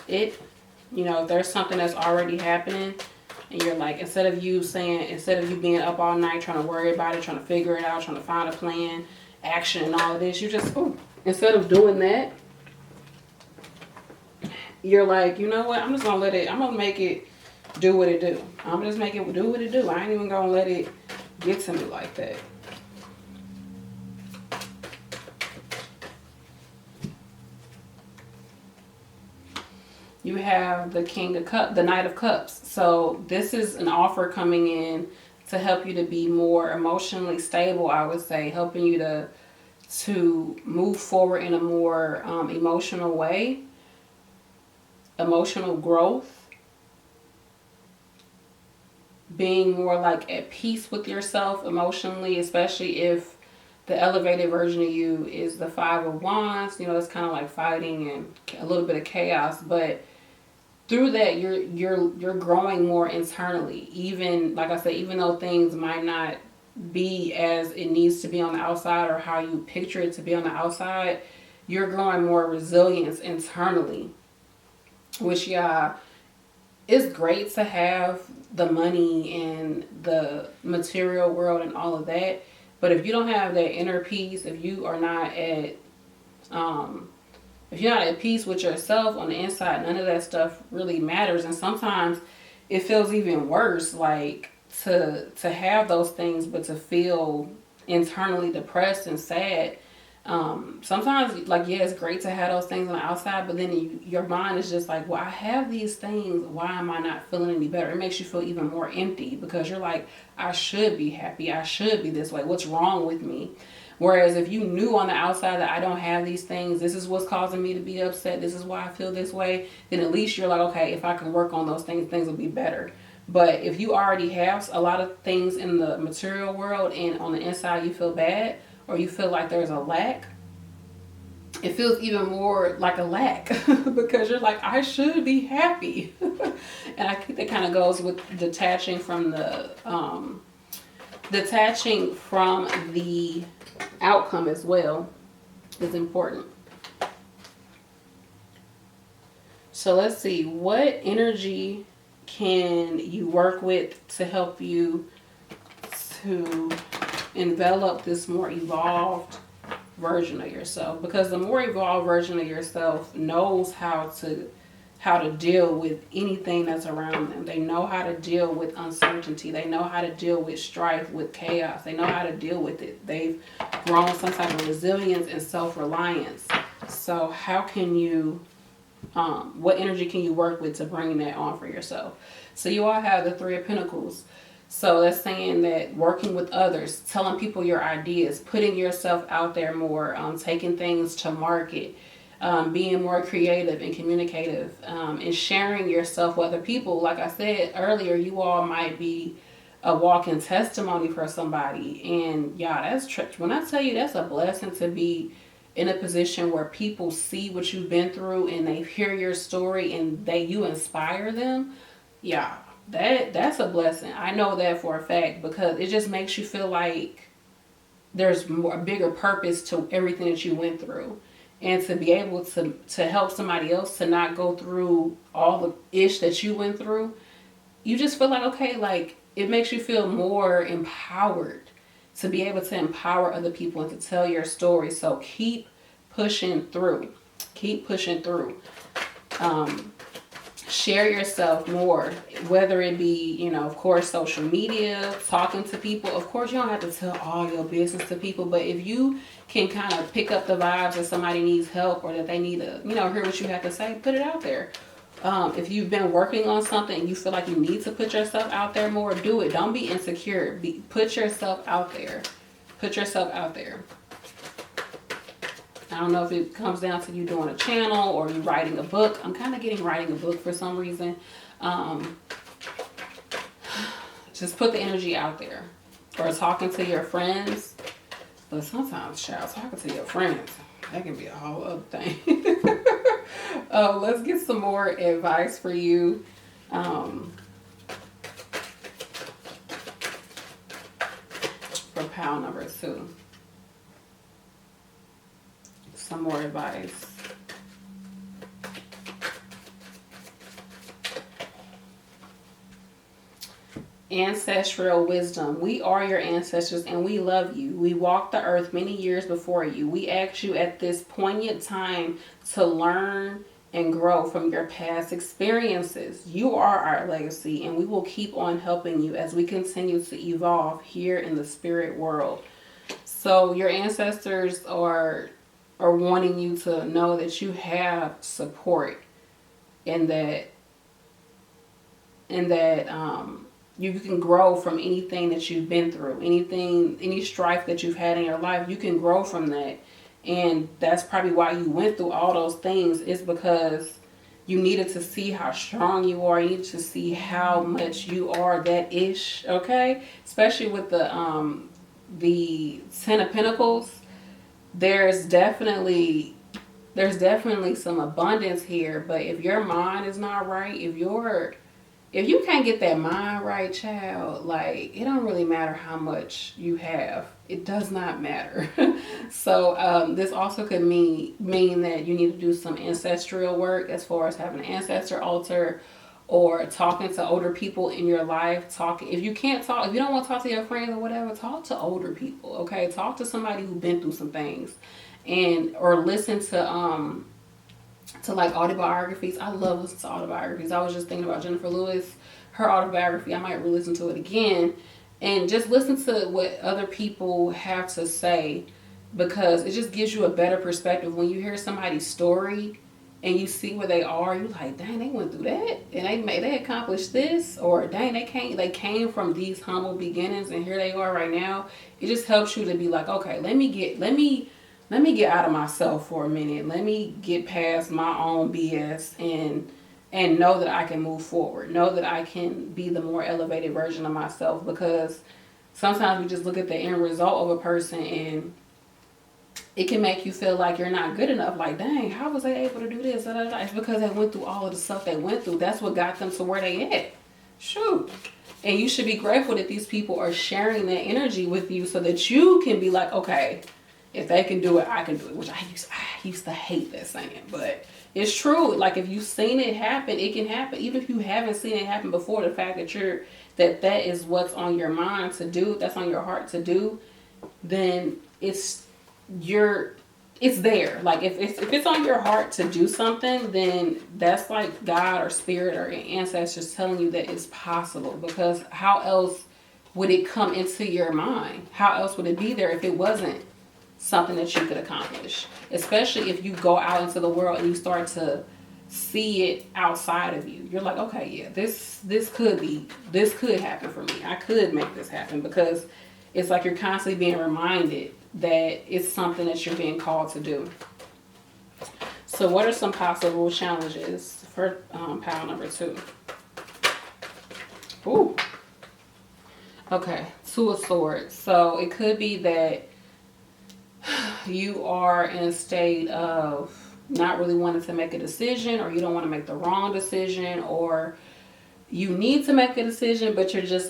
Speaker 1: it. You know, if there's something that's already happening and you're like, instead of you being up all night trying to worry about it, trying to figure it out, trying to find a plan, action and all of this, you just, instead of doing that, you're like, you know what, I'm gonna make it do what it do. I'm gonna just make it do what it do. I ain't even gonna let it get to me like that. You have the the Knight of Cups. So this is an offer coming in to help you to be more emotionally stable, I would say, helping you to move forward in a more emotional way, emotional growth, being more like at peace with yourself emotionally, especially if the elevated version of you is the 5 of Wands. You know, it's kind of like fighting and a little bit of chaos, but through that, you're growing more internally. Even, like I said, even though things might not be as it needs to be on the outside or how you picture it to be on the outside, you're growing more resilience internally. Which, yeah, it's great to have the money and the material world and all of that. But if you don't have that inner peace, if you're not at peace with yourself on the inside, none of that stuff really matters. And sometimes it feels even worse, like to have those things, but to feel internally depressed and sad. Sometimes, like, yeah, it's great to have those things on the outside, but then your mind is just like, well, I have these things. Why am I not feeling any better? It makes you feel even more empty because you're like, I should be happy. I should be this way. What's wrong with me? Whereas if you knew on the outside that I don't have these things, this is what's causing me to be upset, this is why I feel this way, then at least you're like, okay, if I can work on those things, things will be better. But if you already have a lot of things in the material world and on the inside you feel bad or you feel like there's a lack, it feels even more like a lack because you're like, I should be happy. And I think that kind of goes with detaching from the outcome as well is important. So let's see, what energy can you work with to help you to envelop this more evolved version of yourself? Because the more evolved version of yourself knows how to deal with anything that's around them. They know how to deal with uncertainty. They know how to deal with strife, with chaos. They know how to deal with it. They've grown some type of resilience and self-reliance. So how can you, what energy can you work with to bring that on for yourself? So you all have the 3 of Pentacles. So that's saying that working with others, telling people your ideas, putting yourself out there more, taking things to market, being more creative and communicative, and sharing yourself with other people. Like I said earlier, you all might be a walking testimony for somebody. And yeah, when I tell you, that's a blessing to be in a position where people see what you've been through and they hear your story and you inspire them. Yeah, that's a blessing. I know that for a fact because it just makes you feel like there's a bigger purpose to everything that you went through. And to be able to help somebody else to not go through all the ish that you went through, you just feel like, okay, like it makes you feel more empowered to be able to empower other people and to tell your story. So keep pushing through. Keep pushing through. Share yourself more, whether it be, you know, of course, social media, talking to people. Of course, you don't have to tell all your business to people, but if you can kind of pick up the vibes that somebody needs help or that they need to, you know, hear what you have to say, put it out there. If you've been working on something and you feel like you need to put yourself out there more, do it. Don't be insecure. Put yourself out there. Put yourself out there. I don't know if it comes down to you doing a channel or you writing a book. I'm kind of getting writing a book for some reason. Just put the energy out there. Or talking to your friends. But sometimes, child, talking to your friends, that can be a whole other thing. Let's get some more advice for you. For pile number 2. Some more advice. Ancestral wisdom. We are your ancestors and we love you. We walked the earth many years before you. We ask you at this poignant time to learn and grow from your past experiences. You are our legacy and we will keep on helping you as we continue to evolve here in the spirit world. So your ancestors are wanting you to know that you have support and that you can grow from anything that you've been through, any strife that you've had in your life. You can grow from that. And that's probably why you went through all those things, is because you needed to see how strong you are. You needed to see how much you are that ish, okay? Especially with the Ten of Pentacles. There's definitely some abundance here, but if your mind is not right, if you can't get that mind right, child, like, it don't really matter how much you have. It does not matter. So this also could mean that you need to do some ancestral work as far as having an ancestor altar or talking to older people in your life. If you don't want to talk to your friends or whatever, talk to older people, okay? Talk to somebody who's been through some things, or listen to like autobiographies. I love listening to autobiographies. I was just thinking about Jennifer Lewis, her autobiography. I might re-listen to it again and just listen to what other people have to say, because it just gives you a better perspective. When you hear somebody's story and you see where they are, you're like, dang, they went through that and they accomplished this, or dang, they came from these humble beginnings and here they are right now. It just helps you to be like, okay, let me get out of myself for a minute. Let me get past my own BS and know that I can move forward. Know that I can be the more elevated version of myself, because sometimes we just look at the end result of a person and it can make you feel like you're not good enough. Like, dang, how was they able to do this? It's because they went through all of the stuff they went through. That's what got them to where they at. Shoot. And you should be grateful that these people are sharing that energy with you so that you can be like, okay, if they can do it, I can do it. Which I used to hate that saying, but it's true. Like, if you've seen it happen, it can happen. Even if you haven't seen it happen before, the fact that that is what's on your mind to do, that's on your heart to do, then it's there. Like, if it's on your heart to do something, then that's like God or spirit or ancestors telling you that it's possible. Because how else would it come into your mind? How else would it be there if it wasn't something that you could accomplish? Especially if you go out into the world and you start to see it outside of you. You're like, okay, yeah, this could happen for me. I could make this happen, because it's like you're constantly being reminded that it's something that you're being called to do. So what are some possible challenges for pile number 2? Ooh. Okay, 2 of Swords. So it could be that you are in a state of not really wanting to make a decision, or you don't want to make the wrong decision, or you need to make a decision, but you're just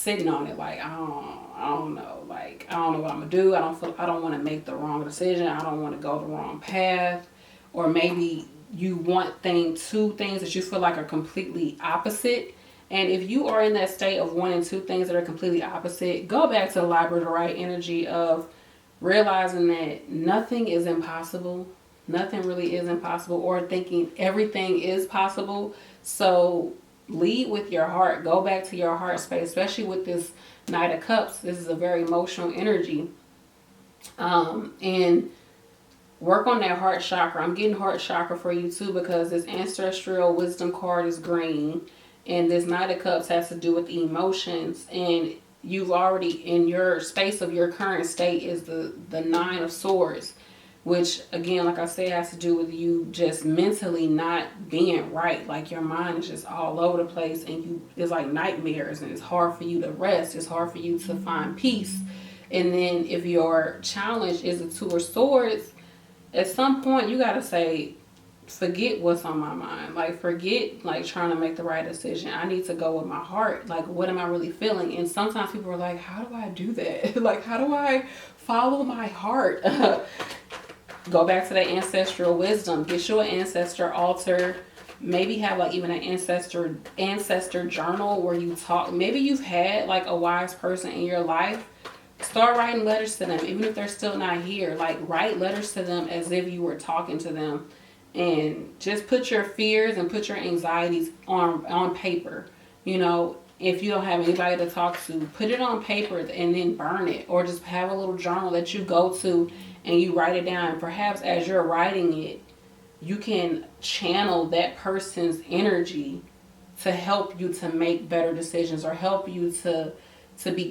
Speaker 1: sitting on it. Like, I don't know. Like, I don't know what I'm gonna do. I don't want to make the wrong decision. I don't want to go the wrong path. Or maybe you want two things that you feel like are completely opposite. And if you are in that state of wanting 2 things that are completely opposite, go back to the Labradorite energy of realizing that nothing is impossible. Nothing really is impossible, or thinking everything is possible. So lead with your heart. Go back to your heart space, especially with this Knight of Cups. This is a very emotional energy. And work on that heart chakra. I'm getting heart chakra for you too, because this ancestral wisdom card is green, and this Knight of Cups has to do with the emotions. And you've already, in your space of your current state, is the Nine of Swords, which again, like I said, has to do with you just mentally not being right. Like your mind is just all over the place, and it's like nightmares, and it's hard for you to rest. It's hard for you to find peace. And then if your challenge is the Two of Swords, at some point you gotta say, forget what's on my mind. Like, forget like trying to make the right decision. I need to go with my heart. Like, what am I really feeling? And sometimes people are like, how do I do that? Like, how do I follow my heart? Go back to that ancestral wisdom. Get you an ancestor altar. Maybe have like even an ancestor journal where you talk. Maybe you've had like a wise person in your life. Start writing letters to them, even if they're still not here. Like, write letters to them as if you were talking to them, and just put your fears and put your anxieties on paper. You know, if you don't have anybody to talk to, put it on paper and then burn it, or just have a little journal that you go to and you write it down. And perhaps as you're writing it, you can channel that person's energy to help you to make better decisions, or help you to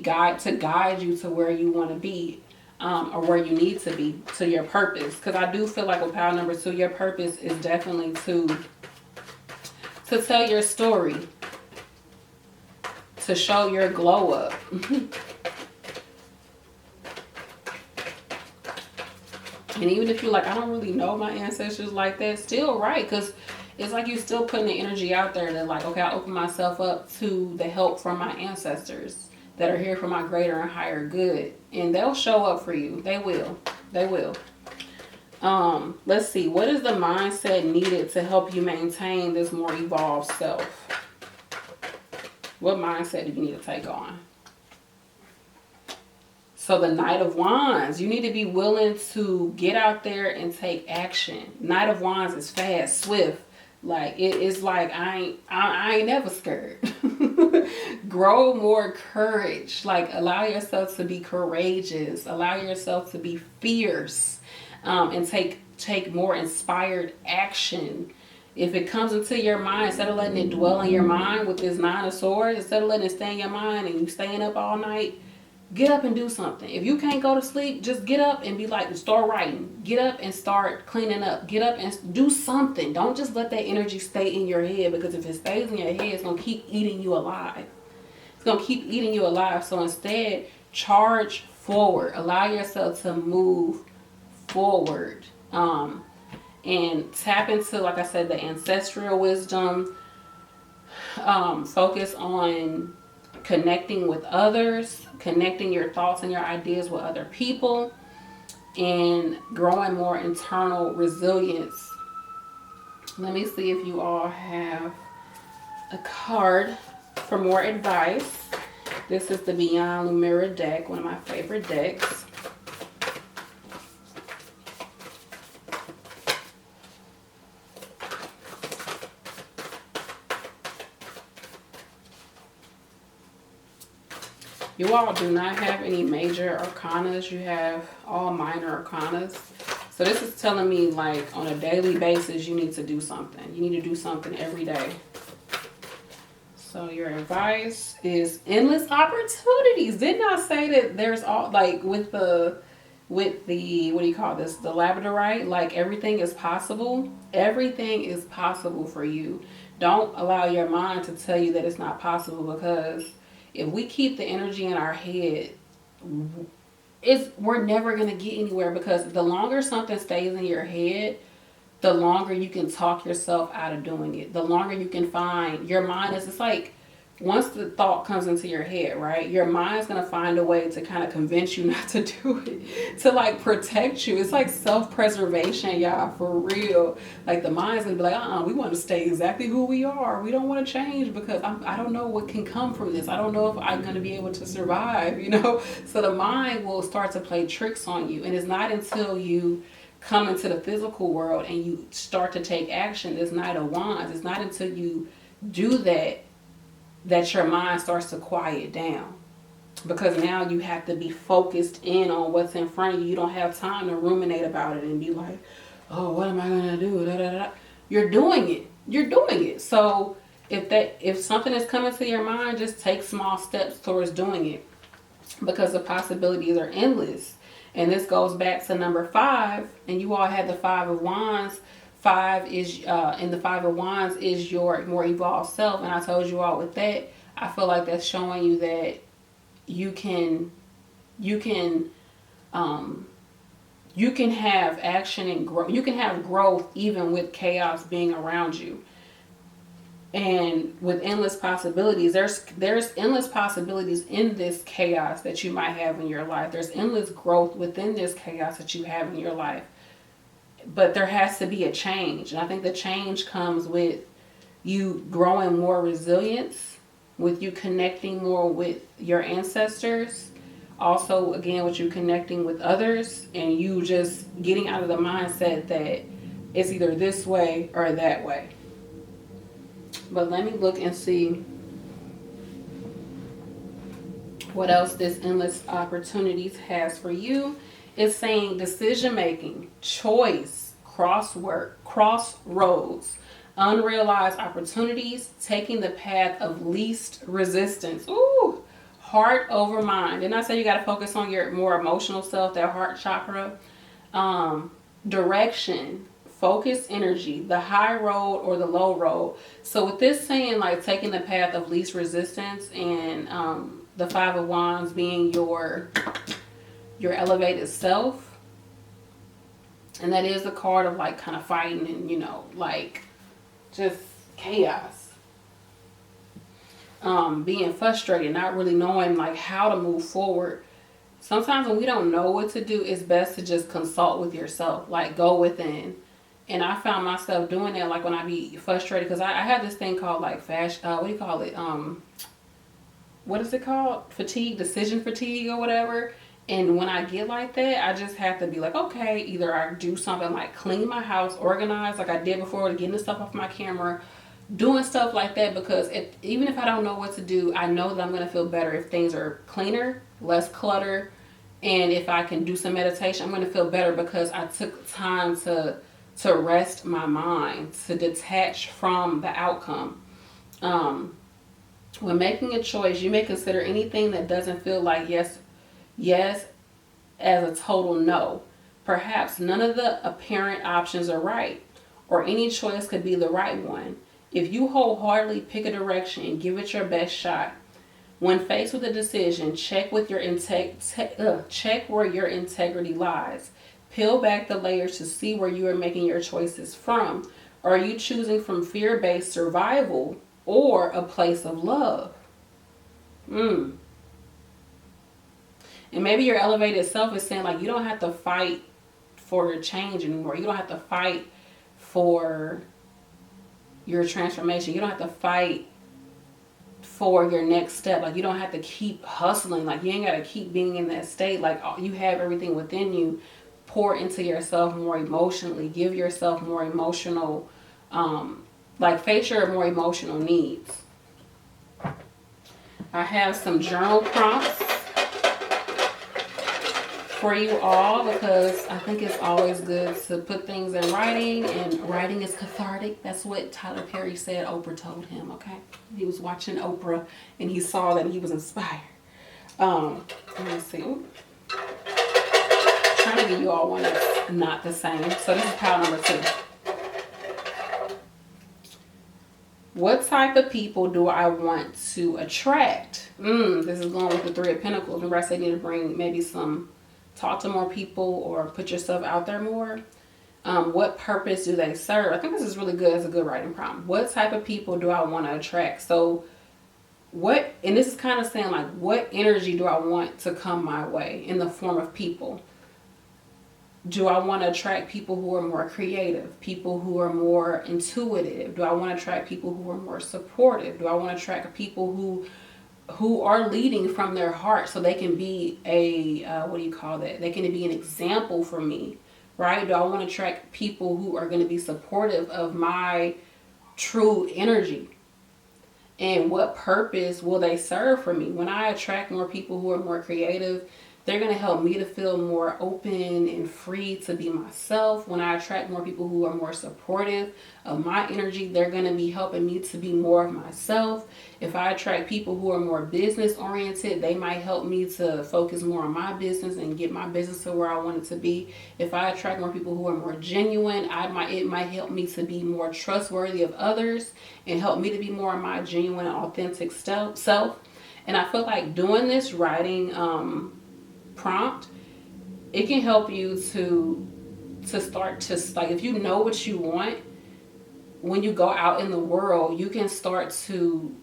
Speaker 1: guide you to where you want to be, or where you need to be, to your purpose. Because I do feel like with pile number 2, your purpose is definitely to tell your story, to show your glow up. And even if you're like, I don't really know my ancestors like that, still write, because it's like you're still putting the energy out there that like, okay, I open myself up to the help from my ancestors that are here for my greater and higher good. And they'll show up for you. They will. They will. Let's see. What is the mindset needed to help you maintain this more evolved self? What mindset do you need to take on? So the Knight of Wands, you need to be willing to get out there and take action. Knight of Wands is fast, swift. Like, it's like, I ain't never scared. Grow more courage. Like, allow yourself to be courageous. Allow yourself to be fierce. And take more inspired action. If it comes into your mind, instead of letting it dwell in your mind with this Nine of Swords, instead of letting it stay in your mind and you staying up all night, get up and do something. If you can't go to sleep, just get up and be like, start writing. Get up and start cleaning up. Get up and do something. Don't just let that energy stay in your head, because if it stays in your head, it's going to keep eating you alive. It's going to keep eating you alive. So instead, charge forward. Allow yourself to move forward. And tap into, like I said, the ancestral wisdom. Focus on connecting with others, connecting your thoughts and your ideas with other people, and growing more internal resilience. Let me see if you all have a card for more advice. This is the Beyond Lumira deck, one of my favorite decks. You all do not have any major arcanas. You have all minor arcanas. So this is telling me, like, on a daily basis, you need to do something. You need to do something every day. So your advice is endless opportunities. Didn't I say that there's all, like, with the, what do you call this? The labradorite, like, everything is possible. Everything is possible for you. Don't allow your mind to tell you that it's not possible, because if we keep the energy in our head, we're never going to get anywhere, because the longer something stays in your head, the longer you can talk yourself out of doing it. The longer you can find, your mind is, it's like, once the thought comes into your head, right, your mind's going to find a way to kind of convince you not to do it, to like protect you. It's like self-preservation, y'all, for real. Like, the mind's going to be like, we want to stay exactly who we are. We don't want to change, because I don't know what can come from this. I don't know if I'm going to be able to survive, you know? So the mind will start to play tricks on you. And it's not until you come into the physical world and you start to take action, this Knight of Wands, it's not until you do that your mind starts to quiet down. because now you have to be focused in on what's in front of you. You don't have time to ruminate about it and be like, oh, what am I gonna do? Da, da, da. You're doing it. You're doing it. So if something is coming to your mind, just take small steps towards doing it, because the possibilities are endless. And this goes back to number 5, and you all had the 5 of Wands. 5 is in the 5 of Wands is your more evolved self, and I told you all with that, I feel like that's showing you that you can have action and growth. You can have growth even with chaos being around you. And with endless possibilities, there's endless possibilities in this chaos that you might have in your life. There's endless growth within this chaos that you have in your life. But there has to be a change. And I think the change comes with you growing more resilience, with you connecting more with your ancestors. Also, again, with you connecting with others, and you just getting out of the mindset that it's either this way or that way. But let me look and see what else this endless opportunities has for you. It's saying decision making, choice, crossroads, unrealized opportunities, taking the path of least resistance. Ooh, heart over mind. Didn't I say you got to focus on your more emotional self, that heart chakra? Direction, focus, energy, the high road or the low road. So with this saying, like taking the path of least resistance, and the 5 of Wands being your elevated self, and that is the card of like kind of fighting and, you know, like just chaos, being frustrated, not really knowing like how to move forward. Sometimes when we don't know what to do, it's best to just consult with yourself, like go within. And I found myself doing that, like when I be frustrated, because I have this thing called like what do you call it? What is it called? Decision fatigue or whatever. And when I get like that, I just have to be like, okay, either I do something like clean my house, organize like I did before, getting the stuff off my camera, doing stuff like that, because even if I don't know what to do, I know that I'm going to feel better if things are cleaner, less clutter. And if I can do some meditation, I'm going to feel better because I took time to rest my mind, to detach from the outcome. When making a choice, you may consider anything that doesn't feel like yes as a total no. Perhaps none of the apparent options are right, or any choice could be the right one. If you wholeheartedly pick a direction and give it your best shot, when faced with a decision, check where your integrity lies. Peel back the layers to see where you are making your choices from. Are you choosing from fear-based survival or a place of love? And maybe your elevated self is saying like, you don't have to fight for your change anymore. You don't have to fight for your transformation. You don't have to fight for your next step. Like, you don't have to keep hustling. Like, you ain't got to keep being in that state. Like, you have everything within you. Pour into yourself more emotionally. Give yourself more emotional, face your more emotional needs. I have some journal prompts for you all, because I think it's always good to put things in writing, and writing is cathartic. That's what Tyler Perry said Oprah told him, okay? He was watching Oprah and he saw that and he was inspired. Let me see. Ooh. Trying to give you all one that's not the same. So this is pile number 2. What type of people do I want to attract? This is going with the 3 of Pentacles. Remember I said you need to bring maybe talk to more people or put yourself out there more. What purpose do they serve? I think this is really good as a good writing prompt. What type of people do I want to attract? So and this is kind of saying like, what energy do I want to come my way in the form of people? Do I want to attract people who are more creative, people who are more intuitive? Do I want to attract people who are more supportive? Do I want to attract people who are leading from their heart, so they can be they can be an example for me, right? Do I want to attract people who are going to be supportive of my true energy? And what purpose will they serve for me? When I attract more people who are more creative, they're going to help me to feel more open and free to be myself. When I attract more people who are more supportive of my energy, they're going to be helping me to be more of myself. If I attract people who are more business oriented, they might help me to focus more on my business and get my business to where I want it to be. If I attract more people who are more genuine, it might help me to be more trustworthy of others and help me to be more of my genuine, authentic self. And I feel like doing this writing prompt, it can help you to start to, like, if you know what you want, when you go out in the world, you can start to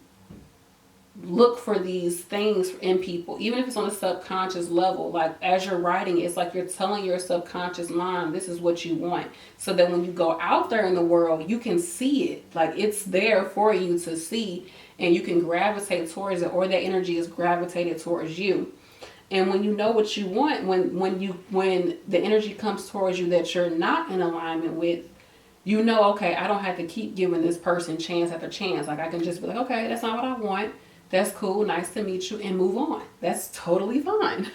Speaker 1: look for these things in people, even if it's on a subconscious level. Like, as you're writing, it's like you're telling your subconscious mind, this is what you want, so that when you go out there in the world, you can see it. Like, it's there for you to see, and you can gravitate towards it, or that energy is gravitated towards you. And when you know what you want, when the energy comes towards you that you're not in alignment with, you know, okay, I don't have to keep giving this person chance after chance. Like, I can just be like, okay, that's not what I want. That's cool. Nice to meet you, and move on. That's totally fine.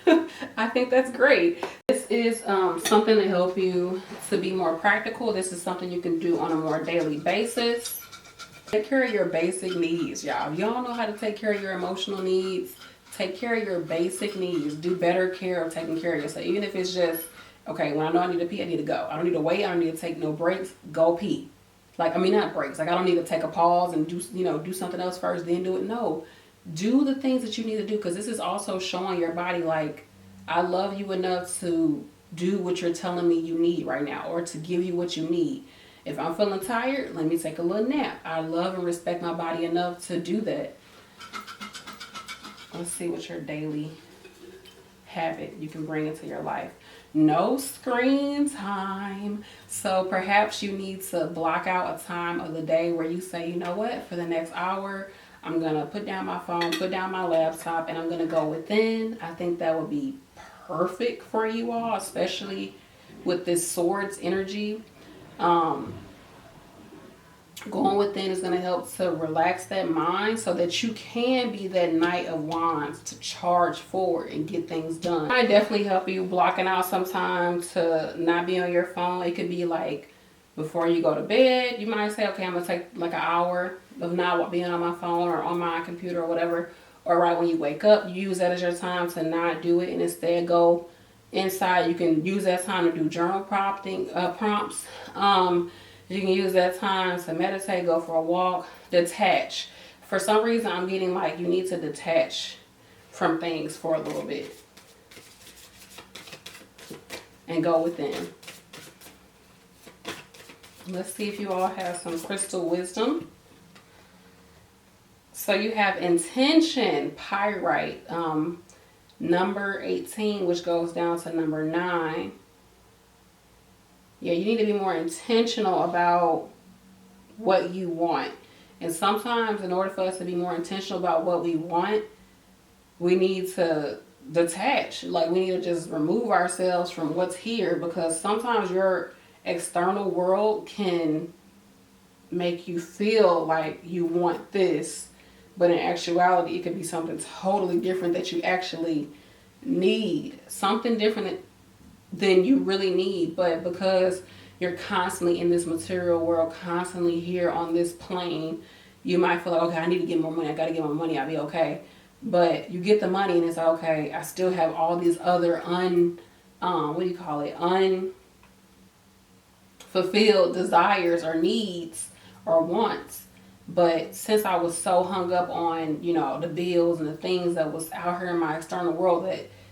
Speaker 1: I think that's great. This is something to help you to be more practical. This is something you can do on a more daily basis. Take care of your basic needs, y'all. If you don't know how to take care of your emotional needs, take care of your basic needs. Do better care of taking care of yourself. Even if it's just, okay, when I know I need to pee, I need to go. I don't need to wait. I don't need to take no breaks. Go pee. Like, I mean, not breaks. Like, I don't need to take a pause and do something else first, then do it. No. Do the things that you need to do, because this is also showing your body, like, I love you enough to do what you're telling me you need right now, or to give you what you need. If I'm feeling tired, let me take a little nap. I love and respect my body enough to do that. Let's see what your daily habit you can bring into your life. No screen time. So perhaps you need to block out a time of the day where you say, you know what, for the next hour, I'm going to put down my phone, put down my laptop, and I'm going to go within. I think that would be perfect for you all, especially with this swords energy. Going within is going to help to relax that mind so that you can be that Knight of Wands to charge forward and get things done. I definitely help you blocking out some time to not be on your phone. It could be like before you go to bed. You might say, okay, I'm going to take like an hour of not being on my phone or on my computer or whatever. Or right when you wake up, you use that as your time to not do it and instead go inside. You can use that time to do journal prompts. You can use that time to meditate, go for a walk, detach. For some reason, I'm getting like you need to detach from things for a little bit and go within. Let's see if you all have some crystal wisdom. So you have intention, pyrite, number 18, which goes down to number 9. Yeah, you need to be more intentional about what you want. And sometimes in order for us to be more intentional about what we want, we need to detach. Like, we need to just remove ourselves from what's here, because sometimes your external world can make you feel like you want this, but in actuality it could be something totally different that you actually need. Something different than you really need, but because you're constantly in this material world, constantly here on this plane, you might feel like, okay, I need to get more money, I gotta get more money, I'll be okay. But you get the money and it's like, okay, I still have all these other unfulfilled desires or needs or wants. But since I was so hung up on, the bills and the things that was out here in my external world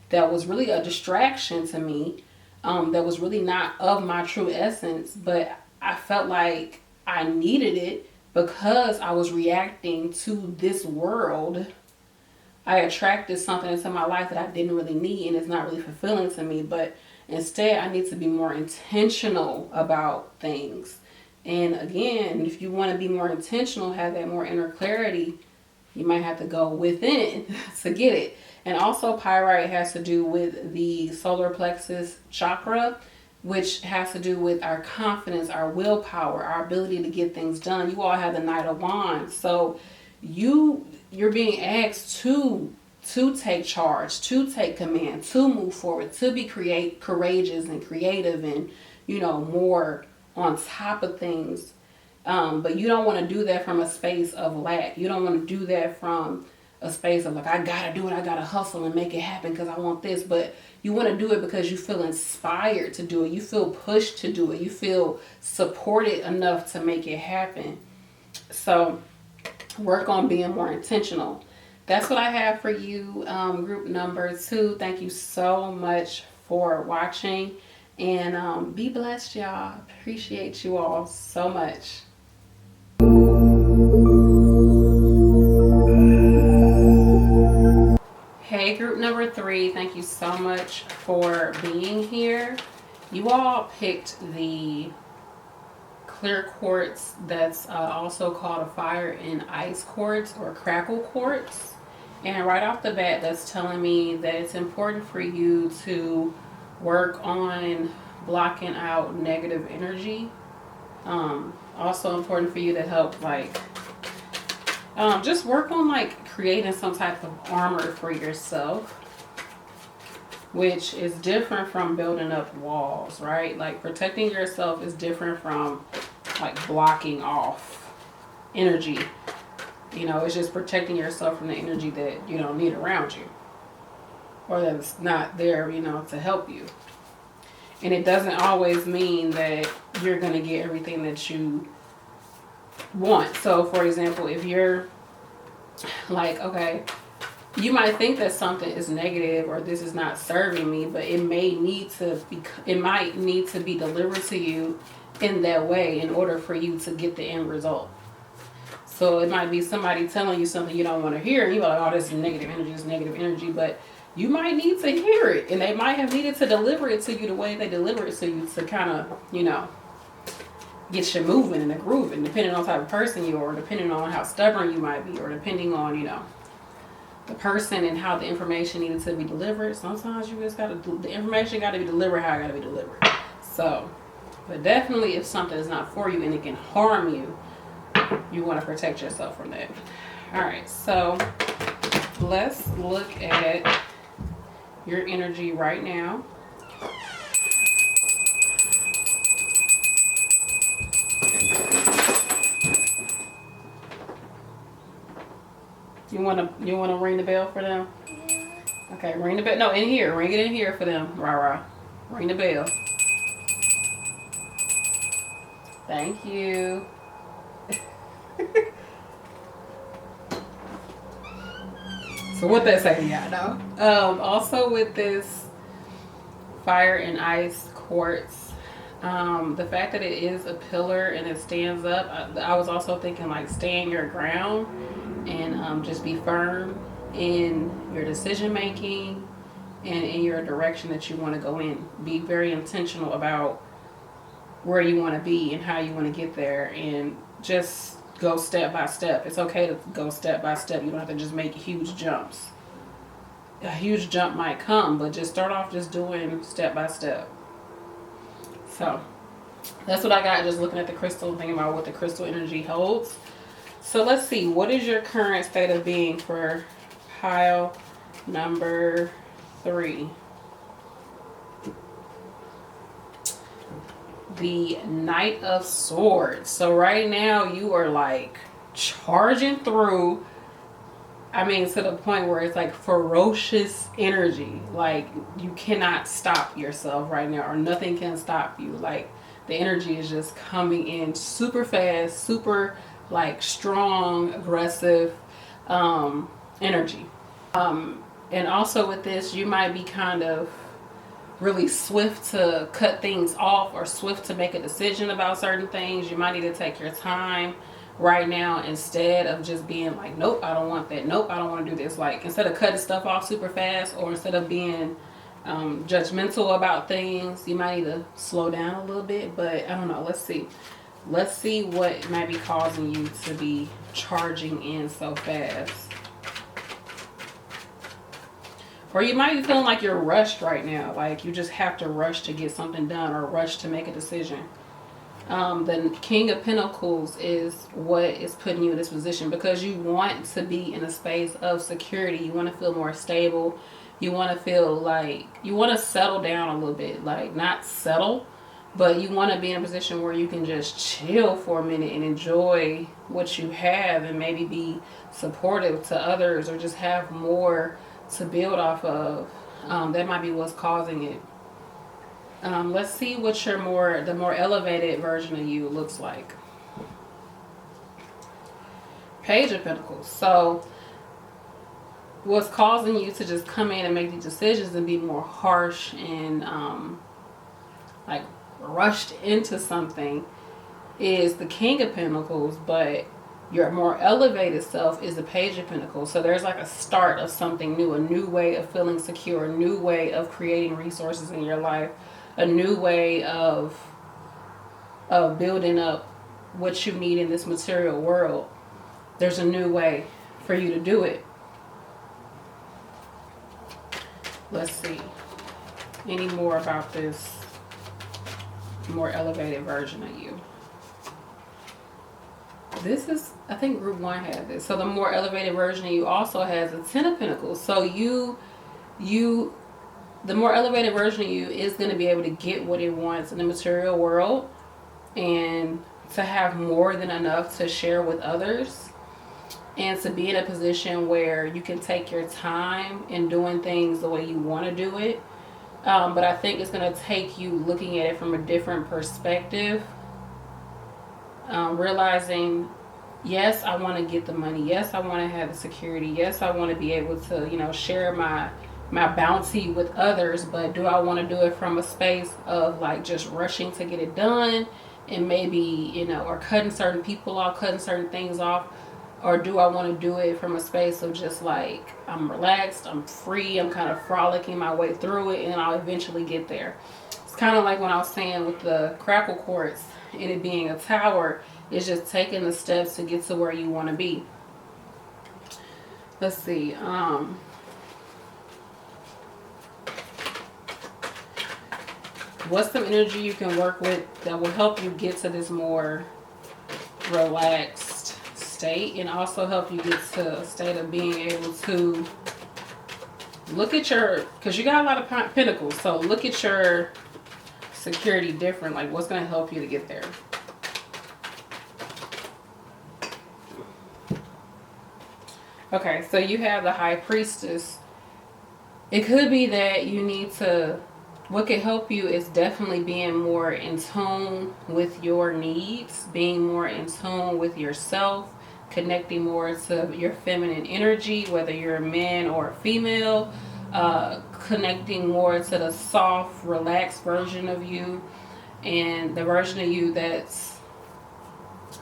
Speaker 1: that was really a distraction to me, that was really not of my true essence, but I felt like I needed it because I was reacting to this world. I attracted something into my life that I didn't really need, and it's not really fulfilling to me, but instead I need to be more intentional about things. And again, if you want to be more intentional, have that more inner clarity, you might have to go within to get it. And also pyrite has to do with the solar plexus chakra, which has to do with our confidence, our willpower, our ability to get things done. You all have the Knight of Wands. So, you're being asked to take charge, to take command, to move forward, to be courageous and creative and, more on top of things. But you don't want to do that from a space of lack. You don't want to do that from a space of like, I gotta do it, I gotta hustle and make it happen because I want this. But you want to do it because you feel inspired to do it. You feel pushed to do it. You feel supported enough to make it happen. So work on being more intentional. That's what I have for you, group number 2. Thank you so much for watching. And be blessed, y'all. Appreciate you all so much. Hey, group number 3. Thank you so much for being here. You all picked the clear quartz that's also called a fire and ice quartz or crackle quartz. And right off the bat, that's telling me that it's important for you to work on blocking out negative energy. Also important for you to help just work on creating some type of armor for yourself, which is different from building up walls, right? Like protecting yourself is different from blocking off energy. It's just protecting yourself from the energy that you don't need around you or that's not there, to help you. And it doesn't always mean that you're going to get everything that you want. So, for example, if you're okay, you might think that something is negative or this is not serving me, but it might need to be delivered to you in that way in order for you to get the end result. So it might be somebody telling you something you don't want to hear, and you're like, oh, this is negative energy, but you might need to hear it, and they might have needed to deliver it to you the way they deliver it to you to kind of, get you moving and grooving, depending on the type of person you are, depending on how stubborn you might be, or depending on, the person and how the information needed to be delivered. Sometimes you just the information got to be delivered how it got to be delivered. So, but definitely if something is not for you and it can harm you, you want to protect yourself from that. All right, so let's look at your energy right now. You wanna ring the bell for them? Okay, ring the bell. No, in here. Ring it in here for them. Rah. Ring the bell. Thank you. So what that say to y'all know? Also with this fire and ice quartz, the fact that it is a pillar and it stands up, I was also thinking stand your ground and just be firm in your decision making and in your direction that you want to go in. Be very intentional about where you want to be and how you want to get there, and just go step by step. It's okay to go step by step. You don't have to just make huge jumps. A huge jump might come, but just start off just doing step by step. So that's what I got, just looking at the crystal and thinking about what the crystal energy holds. So let's see, what is your current state of being for pile number 3? The Knight of Swords. So right now you are charging through, to the point where it's ferocious energy. You cannot stop yourself right now, or nothing can stop you. The energy is just coming in super fast, super strong, aggressive energy. And also with this, you might be kind of really swift to cut things off or swift to make a decision about certain things. You might need to take your time right now instead of just being nope, I don't want that. Nope, I don't want to do this. Instead of cutting stuff off super fast, or instead of being judgmental about things, you might need to slow down a little bit. But I don't know. Let's see what might be causing you to be charging in so fast. Or you might be feeling like you're rushed right now. You just have to rush to get something done or rush to make a decision. The King of Pentacles is what is putting you in this position because you want to be in a space of security. You want to feel more stable. You want to feel like you want to settle down a little bit, like not settle, but you want to be in a position where you can just chill for a minute and enjoy what you have and maybe be supportive to others or just have more to build off of. That might be what's causing it. Let's see what the more elevated version of you looks like. Page of Pentacles. So what's causing you to just come in and make these decisions and be more harsh and like rushed into something is the King of Pentacles, but your more elevated self is the Page of Pentacles. So there's like a start of something new, a new way of feeling secure, a new way of creating resources in your life, a new way of building up what you need in this material world. There's a new way for you to do it. Let's see. Any more about this more elevated version of you? This is, I think group 1 had this. So the more elevated version of you also has a 10 of Pentacles. So the more elevated version of you is going to be able to get what it wants in the material world and to have more than enough to share with others and to be in a position where you can take your time in doing things the way you want to do it. But I think it's going to take you looking at it from a different perspective. Realizing, yes, I want to get the money. Yes, I want to have the security. Yes, I want to be able to, share my bounty with others. But do I want to do it from a space of like just rushing to get it done and maybe, or cutting certain people off, cutting certain things off? Or do I want to do it from a space of just like, I'm relaxed, I'm free, I'm kind of frolicking my way through it, and I'll eventually get there. It's kind of like when I was saying with the crackle quartz and it being a tower, it's just taking the steps to get to where you want to be. Let's see. What's some energy you can work with that will help you get to this more relaxed state and also help you get to a state of being able to look at because you got a lot of pentacles, so look at your security different, like what's going to help you to get there. Okay, so you have the High Priestess. It could be that you need to, what can help you is definitely being more in tune with your needs, being more in tune with yourself, connecting more to your feminine energy, whether you're a man or a female, connecting more to the soft, relaxed version of you and the version of you that's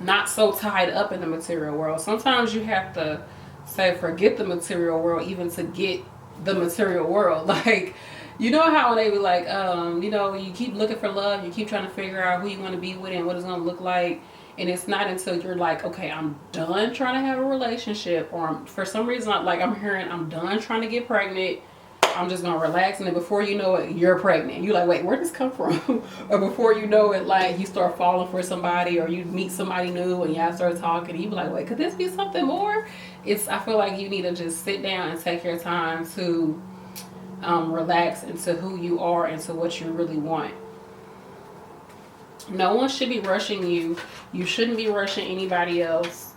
Speaker 1: not so tied up in the material world. Sometimes you have to say forget the material world even to get the material world. Like, you know how they be like, you keep looking for love, you keep trying to figure out who you want to be with and what it's going to look like. And it's not until you're like, okay, I'm done trying to have a relationship, or for some reason, I'm hearing I'm done trying to get pregnant, I'm just going to relax. And then before you know it, you're pregnant. You're like, wait, where did this come from? Or before you know it, like you start falling for somebody or you meet somebody new and y'all start talking. And you be like, wait, could this be something more? I feel like you need to just sit down and take your time to relax into who you are and to what you really want. No one should be rushing you. You shouldn't be rushing anybody else.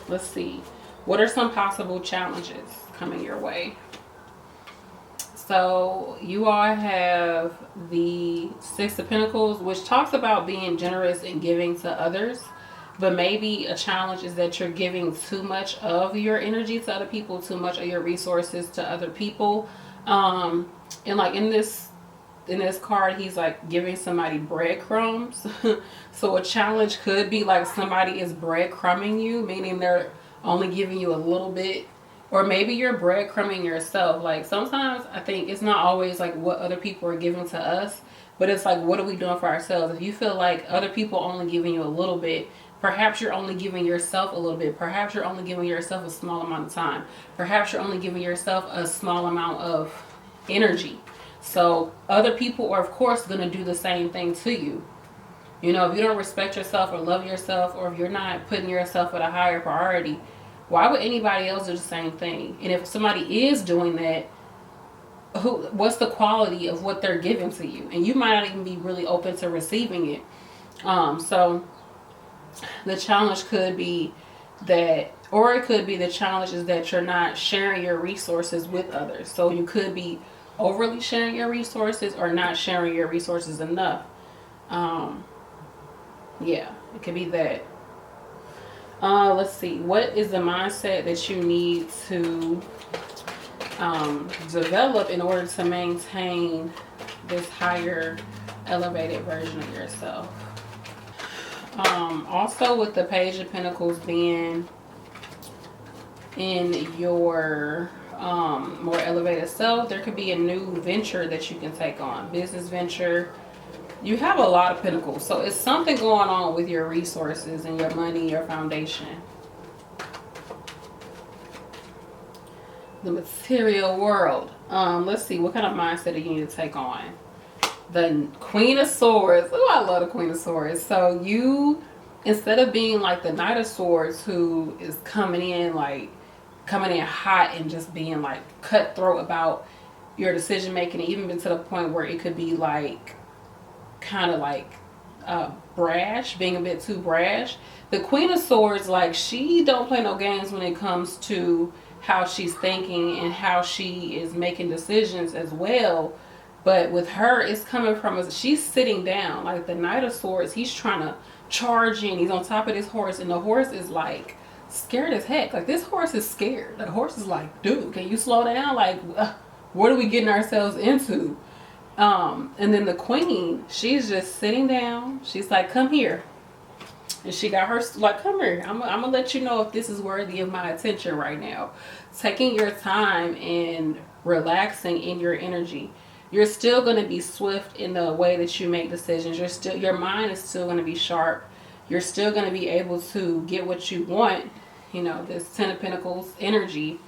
Speaker 1: Let's see. What are some possible challenges coming your way? So you all have the Six of Pentacles, which talks about being generous and giving to others. But maybe a challenge is that you're giving too much of your energy to other people, too much of your resources to other people. And like in this card, he's like giving somebody breadcrumbs. So a challenge could be like somebody is breadcrumbing you, meaning they're only giving you a little bit. Or maybe you're breadcrumbing yourself. Like sometimes I think it's not always like what other people are giving to us, but it's like, what are we doing for ourselves? If you feel like other people only giving you a little bit, perhaps you're only giving yourself a little bit. Perhaps you're only giving yourself a small amount of time. Perhaps you're only giving yourself a small amount of energy. So other people are, of course, going to do the same thing to you. You know, if you don't respect yourself or love yourself, or if you're not putting yourself at a higher priority, why would anybody else do the same thing? And if somebody is doing that, what's the quality of what they're giving to you? And you might not even be really open to receiving it. So the challenge could be that, or it could be the challenge is that you're not sharing your resources with others. So you could be overly sharing your resources or not sharing your resources enough. Yeah, it could be that. Let's see. What is the mindset that you need to develop in order to maintain this higher, elevated version of yourself? Also, with the Page of Pentacles being in your more elevated self, there could be a new venture that you can take on. Business venture. You have a lot of pentacles. So it's something going on with your resources and your money, your foundation. The material world. Let's see. What kind of mindset do you need to take on? The Queen of Swords. Oh, I love the Queen of Swords. So you, instead of being like the Knight of Swords who is coming in hot and just being like cutthroat about your decision making, even been to the point where it could be like kind of like brash, being a bit too brash. The Queen of Swords, like, she don't play no games when it comes to how she's thinking and how she is making decisions as well. But with her, it's coming from she's sitting down. Like the Knight of Swords, he's trying to charge in. He's on top of this horse, and the horse is like scared as heck. Like, this horse is scared. The horse is like, dude, can you slow down? Like, what are we getting ourselves into? And then the Queen, she's just sitting down. She's like, come here. And she got her, like, come here. I'm going to let you know if this is worthy of my attention right now. Taking your time and relaxing in your energy. You're still going to be swift in the way that you make decisions. Your mind is still going to be sharp. You're still going to be able to get what you want. You know, this Ten of Pentacles energy.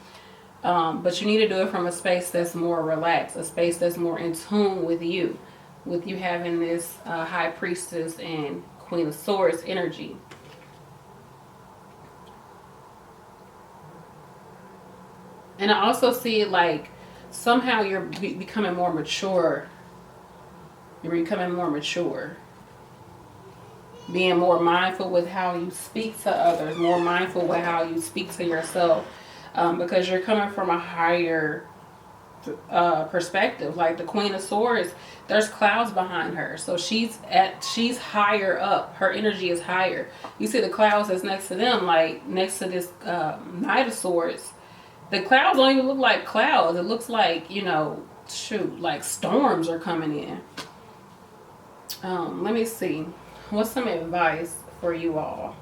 Speaker 1: But you need to do it from a space that's more relaxed, a space that's more in tune with you having this High Priestess and Queen of Swords energy. And I also see it like somehow you're becoming more mature. You're becoming more mature. Being more mindful with how you speak to others, more mindful with how you speak to yourself. Because you're coming from a higher perspective. Like the Queen of Swords, there's clouds behind her, so she's higher up. Her energy is higher. You see the clouds that's next to them, like next to this Knight of Swords. The clouds don't even look like clouds. It looks like, you know, like storms are coming in. Let me see. What's some advice for you all?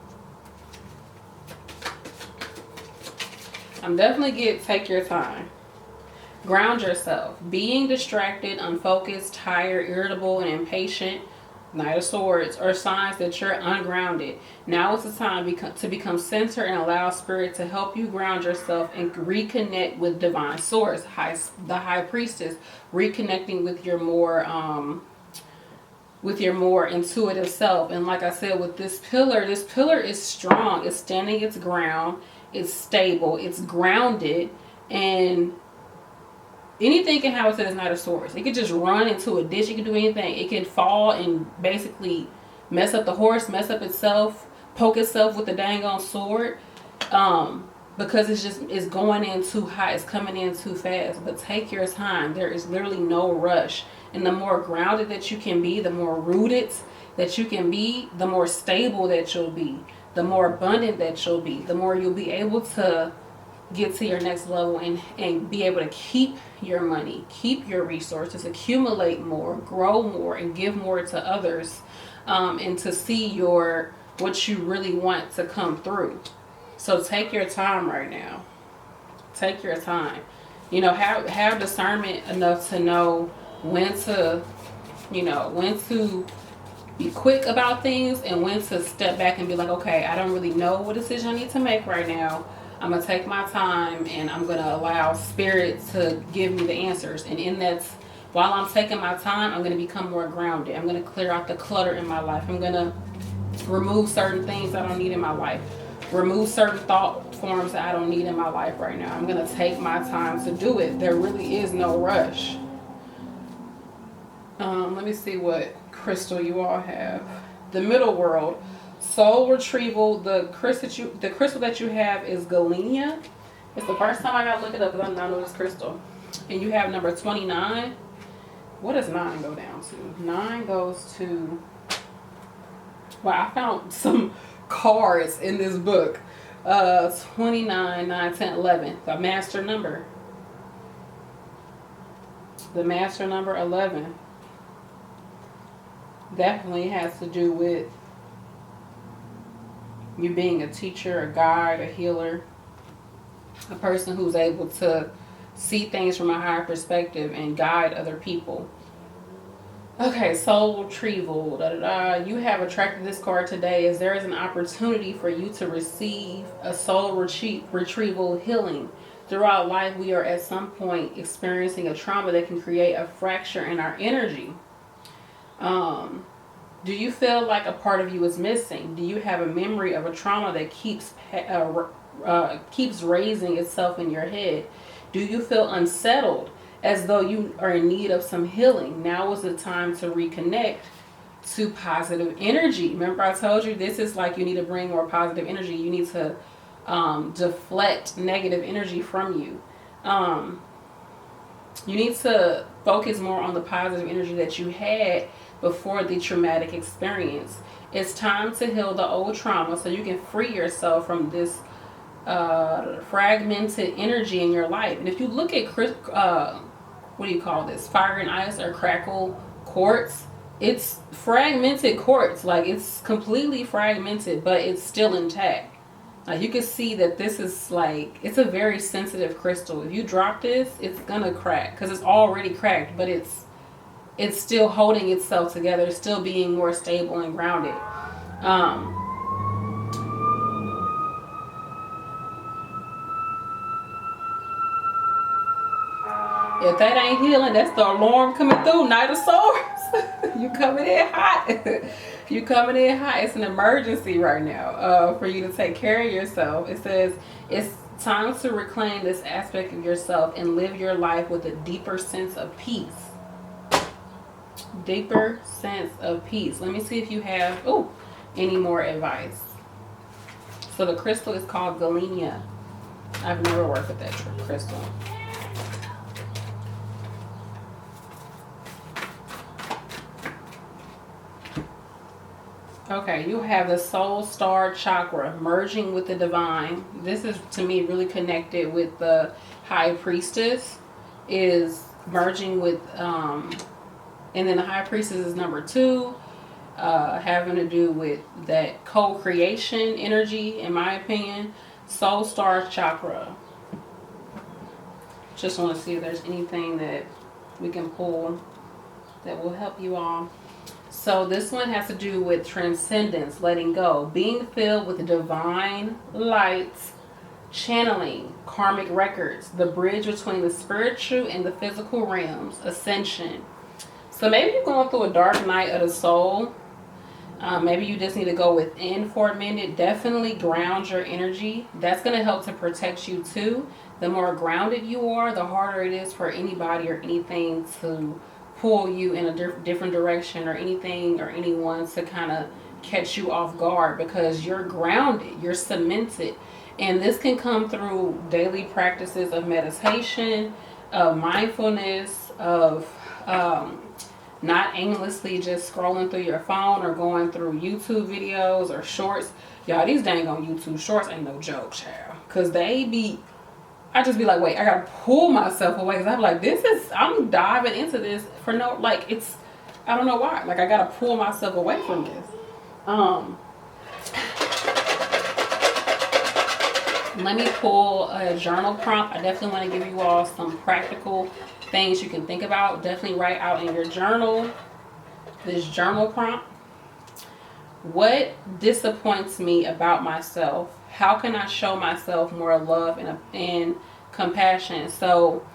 Speaker 1: I'm definitely take your time. Ground yourself. Being distracted, unfocused, tired, irritable, and impatient, Knight of Swords, are signs that you're ungrounded. Now is the time to become centered and allow Spirit to help you ground yourself and reconnect with Divine Source, the High Priestess, reconnecting with your more intuitive self. And like I said, with this pillar is strong. It's standing its ground. It's stable. It's grounded. And anything can happen to this Knight of Swords. It could just run into a ditch. It can do anything. It can fall and basically mess up the horse, mess up itself, poke itself with the dang on sword. Because it's going in too high. It's coming in too fast. But take your time. There is literally no rush. And the more grounded that you can be, the more rooted that you can be, the more stable that you'll be, the more abundant that you'll be, the more you'll be able to get to your next level and be able to keep your money, keep your resources, accumulate more, grow more, and give more to others, and to see what you really want to come through. So take your time right now. Take your time. You know, have discernment enough to know when to be quick about things and when to step back and be like, okay, I don't really know what decision I need to make right now. I'm going to take my time and I'm going to allow spirit to give me the answers. And in that, while I'm taking my time, I'm going to become more grounded. I'm going to clear out the clutter in my life. I'm going to remove certain things I don't need in my life. Remove certain thought forms that I don't need in my life right now. I'm going to take my time to do it. There really is no rush. Let me see what crystal you all have. The middle world. Soul retrieval. The crystal that you have is Galenia. It's the first time I got to look it up because I don't know this crystal. And you have number 29. What does 9 go down to? 9 goes to... Well, I found some cards in this book. 29, 9, 10, 11. The master number. The master number 11. Definitely has to do with you being a teacher, a guide, a healer, a person who's able to see things from a higher perspective and guide other people. Okay, soul retrieval. You have attracted this card today as there is an opportunity for you to receive a soul retrieval healing. Throughout life, we are at some point experiencing a trauma that can create a fracture in our energy. Do you feel like a part of you is missing? Do you have a memory of a trauma that keeps raising itself in your head? Do you feel unsettled, as though you are in need of some healing? Now is the time to reconnect to positive energy. Remember I told you this is like you need to bring more positive energy. You need to deflect negative energy from you. You need to focus more on the positive energy that you had before the traumatic experience. It's time to heal the old trauma so you can free yourself from this fragmented energy in your life. And if you look at what do you call this, fire and ice or crackle quartz, it's fragmented quartz. Like, it's completely fragmented, but it's still intact. You can see that this is like, it's a very sensitive crystal. If you drop this, it's gonna crack because it's already cracked, but it's still holding itself together, still being more stable and grounded. If that ain't healing, that's the alarm coming through. Knight of Swords. You coming in hot. You coming in hot. It's an emergency right now for you to take care of yourself. It says it's time to reclaim this aspect of yourself and live your life with a deeper sense of peace. Deeper sense of peace. Let me see if you have any more advice. So the crystal is called Galenia. I've never worked with that crystal. Okay, you have the soul star chakra, merging with the divine. This is, to me, really connected with the high priestess, is merging with, and then the high priestess is number 2, having to do with that co-creation energy, in my opinion. Soul star chakra. Just want to see if there's anything that we can pull that will help you all. So this one has to do with transcendence, letting go, being filled with divine lights, channeling, karmic records, the bridge between the spiritual and the physical realms, ascension. So maybe you're going through a dark night of the soul. Maybe you just need to go within for a minute. Definitely ground your energy. That's going to help to protect you too. The more grounded you are, the harder it is for anybody or anything to pull you in a different direction, or anything or anyone to kind of catch you off guard, because you're grounded, you're cemented. And this can come through daily practices of meditation, of mindfulness, of not aimlessly just scrolling through your phone or going through YouTube videos or shorts. Y'all, these dang on YouTube shorts ain't no joke, child. Because I just be like, wait, I gotta pull myself away, because I'm like, I'm diving into this for no, like, I don't know why. Like, I gotta pull myself away from this. Let me pull a journal prompt. I definitely want to give you all some practical things you can think about. Definitely write out in your journal this journal prompt. What disappoints me about myself? How can I show myself more love and compassion? So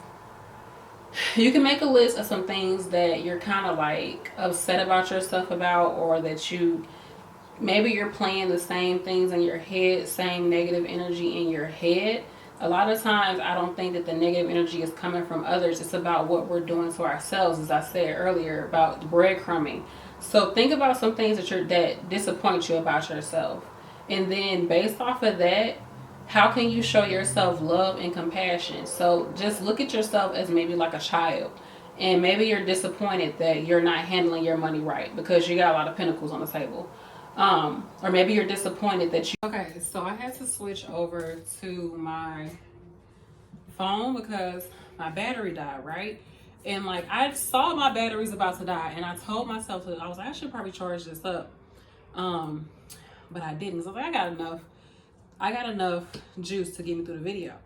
Speaker 1: you can make a list of some things that you're kind of like upset about yourself about, or that you maybe you're playing the same things in your head, same negative energy in your head. A lot of times I don't think that the negative energy is coming from others. It's about what we're doing to ourselves, as I said earlier about the breadcrumbing. So think about some things that disappoint you about yourself. And then based off of that, how can you show yourself love and compassion? So just look at yourself as maybe like a child. And maybe you're disappointed that you're not handling your money right because you got a lot of pentacles on the table. Or maybe you're disappointed that you. Okay, so I had to switch over to my phone because my battery died, right? And like I saw my battery's about to die, and I told myself that I was like, I should probably charge this up. But I didn't. So I was like, I got enough juice to get me through the video.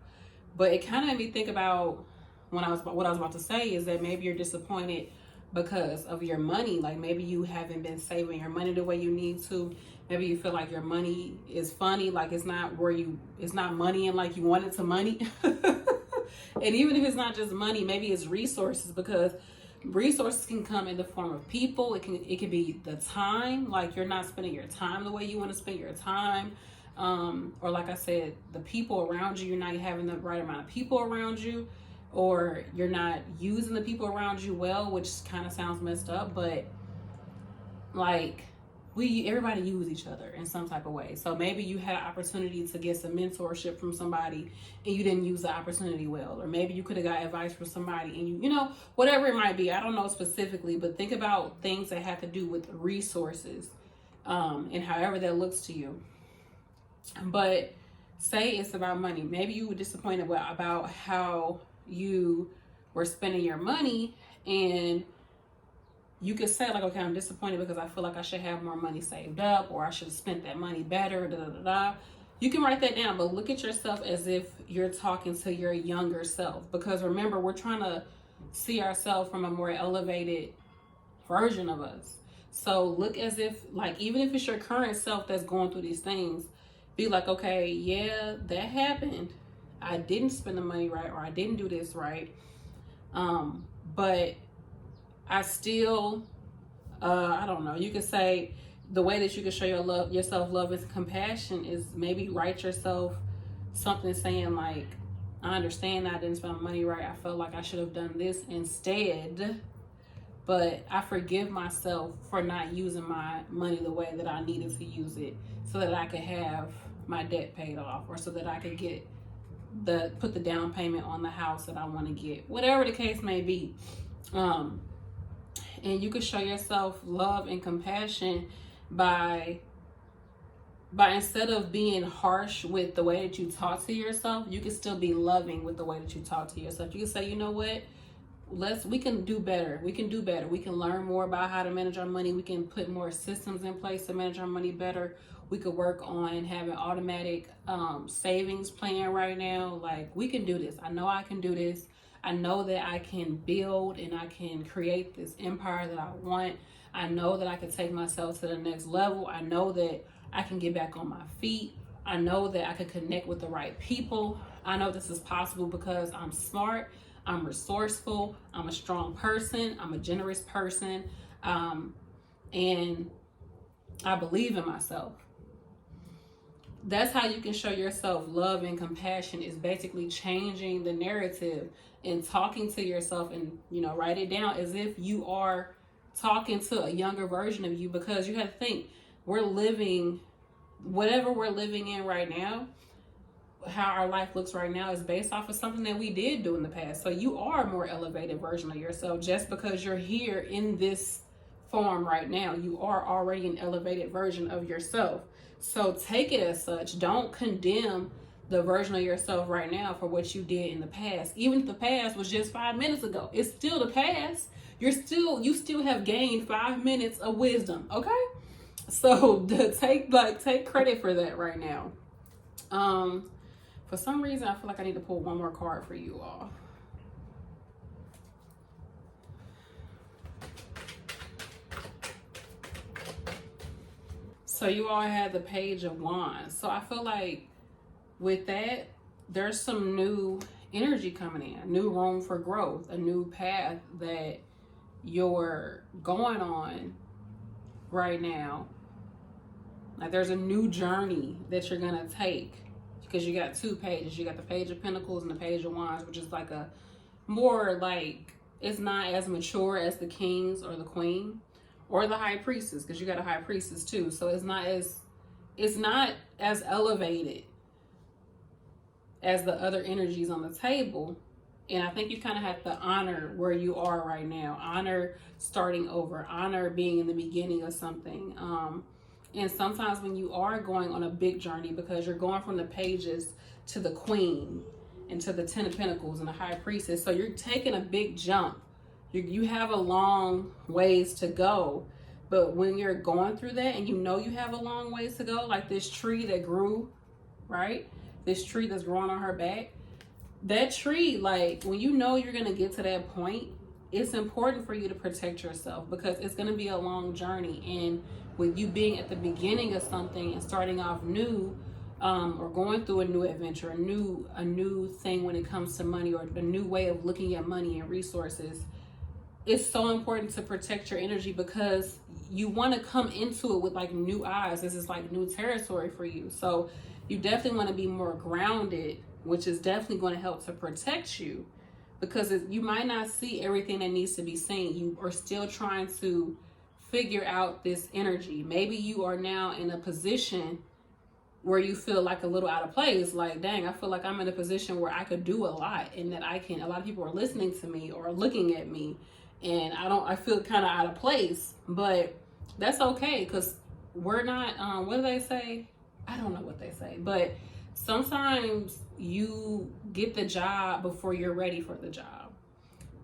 Speaker 1: But it kind of made me think about what I was about to say is that maybe you're disappointed because of your money. Like maybe you haven't been saving your money the way you need to. Maybe you feel like your money is funny, like it's not money and like you want it to money. And even if it's not just money, maybe it's resources, because resources can come in the form of people. It can be the time, like you're not spending your time the way you want to spend your time. Or like I said, the people around you, you're not having the right amount of people around you, or you're not using the people around you well, which kind of sounds messed up, but like everybody use each other in some type of way. So maybe you had an opportunity to get some mentorship from somebody and you didn't use the opportunity well, or maybe you could have got advice from somebody and you know, whatever it might be. I don't know specifically, but think about things that have to do with resources, and however that looks to you. But say it's about money. Maybe you were disappointed about how you were spending your money, and you could say like, okay, I'm disappointed because I feel like I should have more money saved up, or I should have spent that money better, da da da da. You can write that down, but look at yourself as if you're talking to your younger self, because remember, we're trying to see ourselves from a more elevated version of us. So look as if, like, even if it's your current self that's going through these things, be like, okay, yeah, that happened. I didn't spend the money right, or I didn't do this right. But I still, I don't know. You could say the way that you can show yourself love and compassion is maybe write yourself something saying like, I understand I didn't spend my money right. I felt like I should have done this instead, but I forgive myself for not using my money the way that I needed to use it, so that I could have my debt paid off, or so that I could put the down payment on the house that I want to get, whatever the case may be. And you can show yourself love and compassion by instead of being harsh with the way that you talk to yourself, you can still be loving with the way that you talk to yourself. You can say, you know what? We can do better. We can do better. We can learn more about how to manage our money. We can put more systems in place to manage our money better. We could work on having automatic savings plan right now. Like, we can do this. I know I can do this. I know that I can build and I can create this empire that I want. I know that I can take myself to the next level. I know that I can get back on my feet. I know that I can connect with the right people. I know this is possible because I'm smart, I'm resourceful, I'm a strong person, I'm a generous person, and I believe in myself. That's how you can show yourself love and compassion, is basically changing the narrative and talking to yourself, and write it down as if you are talking to a younger version of you, because you have to think, whatever we're living in right now, how our life looks right now is based off of something that we did do in the past. So you are a more elevated version of yourself. Just because you're here in this form right now, you are already an elevated version of yourself. So take it as such. Don't condemn the version of yourself right now for what you did in the past. Even if the past was just 5 minutes ago, it's still the past. You still have gained 5 minutes of wisdom. Okay? So take credit for that right now. For some reason, I feel like I need to pull one more card for you all. So you all had the Page of Wands. So I feel like with that, there's some new energy coming in, new room for growth, a new path that you're going on right now. Like there's a new journey that you're gonna take, because you got two pages. You got the Page of Pentacles and the Page of Wands, which is like a more like, it's not as mature as the Kings or the Queen or the High Priestess, because you got a High Priestess too. So it's not as elevated as the other energies on the table. And I think you kind of have to honor where you are right now, honor starting over, honor being in the beginning of something. And sometimes when you are going on a big journey, because you're going from the Pages to the Queen and to the Ten of Pentacles and the High Priestess, so you're taking a big jump. You have a long ways to go. But when you're going through that and you know you have a long ways to go, like this tree that grew, right? This tree that's growing on her back, that tree, like when you know you're going to get to that point, it's important for you to protect yourself, because it's going to be a long journey. And with you being at the beginning of something and starting off new, or going through a new adventure, a new thing when it comes to money, or a new way of looking at money and resources, it's so important to protect your energy, because you want to come into it with like new eyes. This is like new territory for you. So you definitely want to be more grounded, which is definitely going to help to protect you, because you might not see everything that needs to be seen. You are still trying to figure out this energy. Maybe you are now in a position where you feel like a little out of place. Like, dang, I feel like I'm in a position where I could do a lot, and that a lot of people are listening to me or looking at me, and I feel kind of out of place. But that's okay, because we're not, what do they say? I don't know what they say, but sometimes you get the job before you're ready for the job.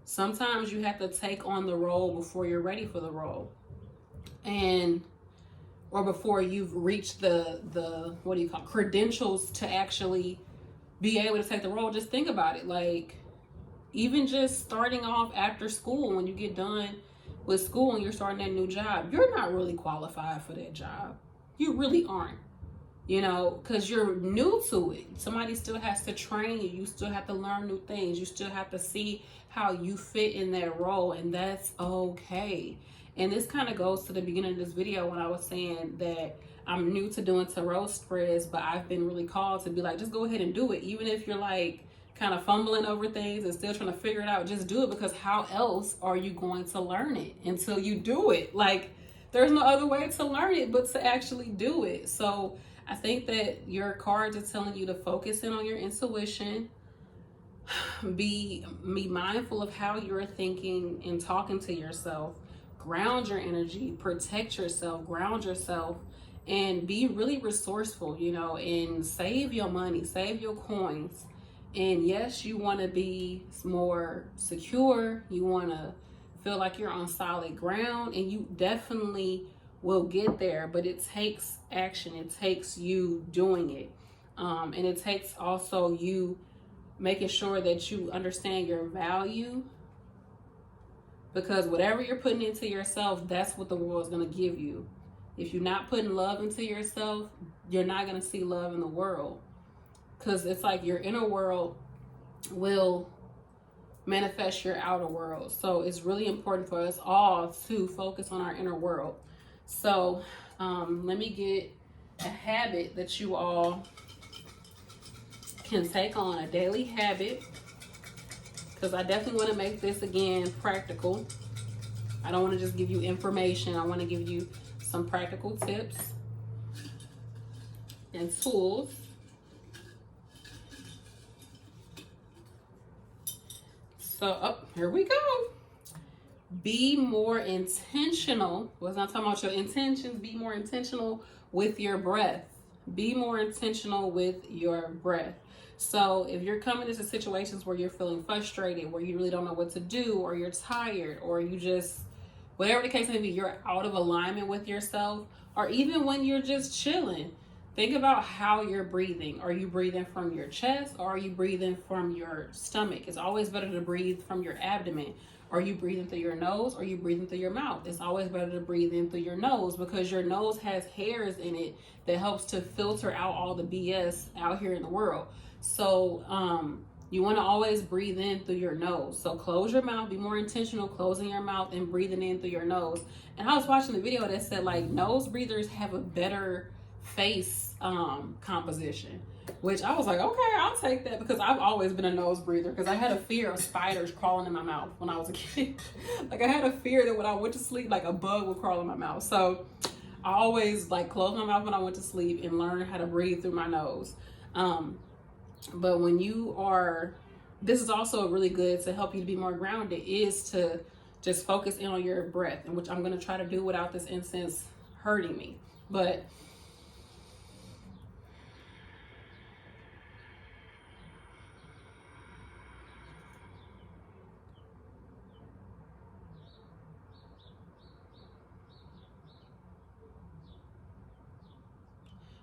Speaker 1: Sometimes you have to take on the role before you're ready for the role, or before you've reached the what do you call it, credentials to actually be able to take the role. Just think about it, like even just starting off after school, when you get done with school and you're starting that new job, you're not really qualified for that job. You really aren't, because you're new to it. Somebody still has to train you. You still have to learn new things. You still have to see how you fit in that role, and that's okay. And this kind of goes to the beginning of this video when I was saying that I'm new to doing tarot spreads, but I've been really called to be like, just go ahead and do it. Even if you're like kind of fumbling over things and still trying to figure it out, just do it, because how else are you going to learn it until you do it? Like, there's no other way to learn it but to actually do it. So I think that your cards are telling you to focus in on your intuition, be mindful of how you're thinking and talking to yourself, ground your energy, protect yourself, ground yourself, and be really resourceful, and save your money, save your coins. And yes, you want to be more secure. You want to feel like you're on solid ground, and you definitely will get there, but it takes action. It takes you doing it. And it takes also you making sure that you understand your value, because whatever you're putting into yourself, that's what the world is going to give you. If you're not putting love into yourself, you're not going to see love in the world, because it's like your inner world will manifest your outer world. So it's really important for us all to focus on our inner world. So let me get a habit that you all can take on, a daily habit, because I definitely want to make this again practical. I don't want to just give you information. I want to give you some practical tips and tools. So, here we go. Be more intentional. Well, it's not talking about your intentions. Be more intentional with your breath. Be more intentional with your breath. So if you're coming into situations where you're feeling frustrated, where you really don't know what to do, or you're tired, or you just, whatever the case may be, you're out of alignment with yourself, or even when you're just chilling, think about how you're breathing. Are you breathing from your chest, or are you breathing from your stomach? It's always better to breathe from your abdomen. Are you breathing through your nose or are you breathing through your mouth? It's always better to breathe in through your nose because your nose has hairs in it that helps to filter out all the BS out here in the world. So you want to always breathe in through your nose. So close your mouth, be more intentional closing your mouth and breathing in through your nose. And I was watching the video that said like nose breathers have a better face composition, which I was like, okay, I'll take that, because I've always been a nose breather because I had a fear of spiders crawling in my mouth when I was a kid. Like I had a fear that when I went to sleep, like a bug would crawl in my mouth. So I always like closed my mouth when I went to sleep and learned how to breathe through my nose. But when you are, this is also really good to help you to be more grounded, is to just focus in on your breath, and which I'm going to try to do without this incense hurting me. But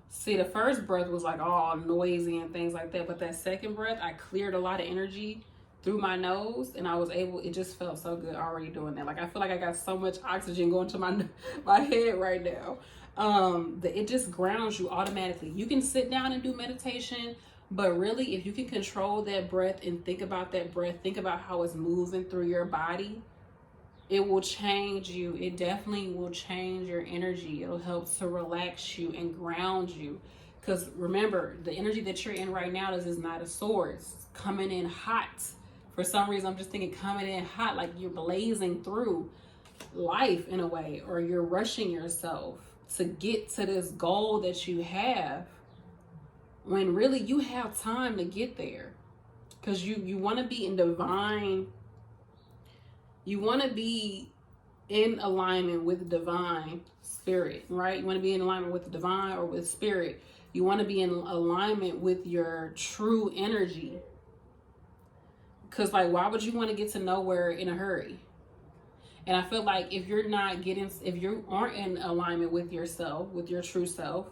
Speaker 1: see, the first breath was like all noisy and things like that. But that second breath, I cleared a lot of energy through my nose and I was able, it just felt so good already doing that. Like I feel like I got so much oxygen going to my head right now. That it just grounds you automatically. You can sit down and do meditation, but really if you can control that breath and think about that breath, think about how it's moving through your body, it will change you. It definitely will change your energy. It'll help to relax you and ground you. Because remember, the energy that you're in right now is not a sword. It's coming in hot. For some reason, I'm just thinking coming in hot, like you're blazing through life in a way, or you're rushing yourself to get to this goal that you have, when really you have time to get there. Because you want to be in divine, you want to be in alignment with divine spirit, right? You want to be in alignment with the divine or with spirit. You want to be in alignment with your true energy. Because like, why would you want to get to nowhere in a hurry? And I feel like if you aren't in alignment with yourself, with your true self,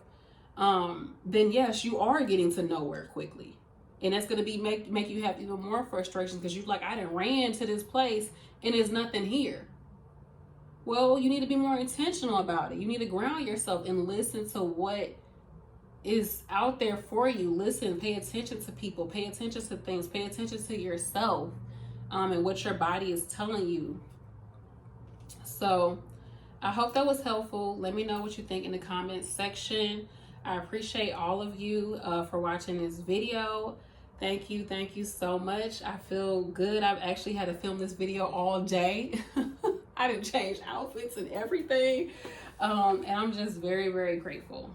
Speaker 1: then yes, you are getting to nowhere quickly. And that's going to be make you have even more frustration because you're like, I done ran to this place and there's nothing here. Well, you need to be more intentional about it. You need to ground yourself and listen to what is out there for you. Listen, pay attention to people, pay attention to things, pay attention to yourself, and what your body is telling you. So I hope that was helpful. Let me know what you think in the comments section. I appreciate all of you for watching this video. Thank you so much. I feel good. I've actually had to film this video all day. I didn't change outfits and everything. And I'm just very, very grateful.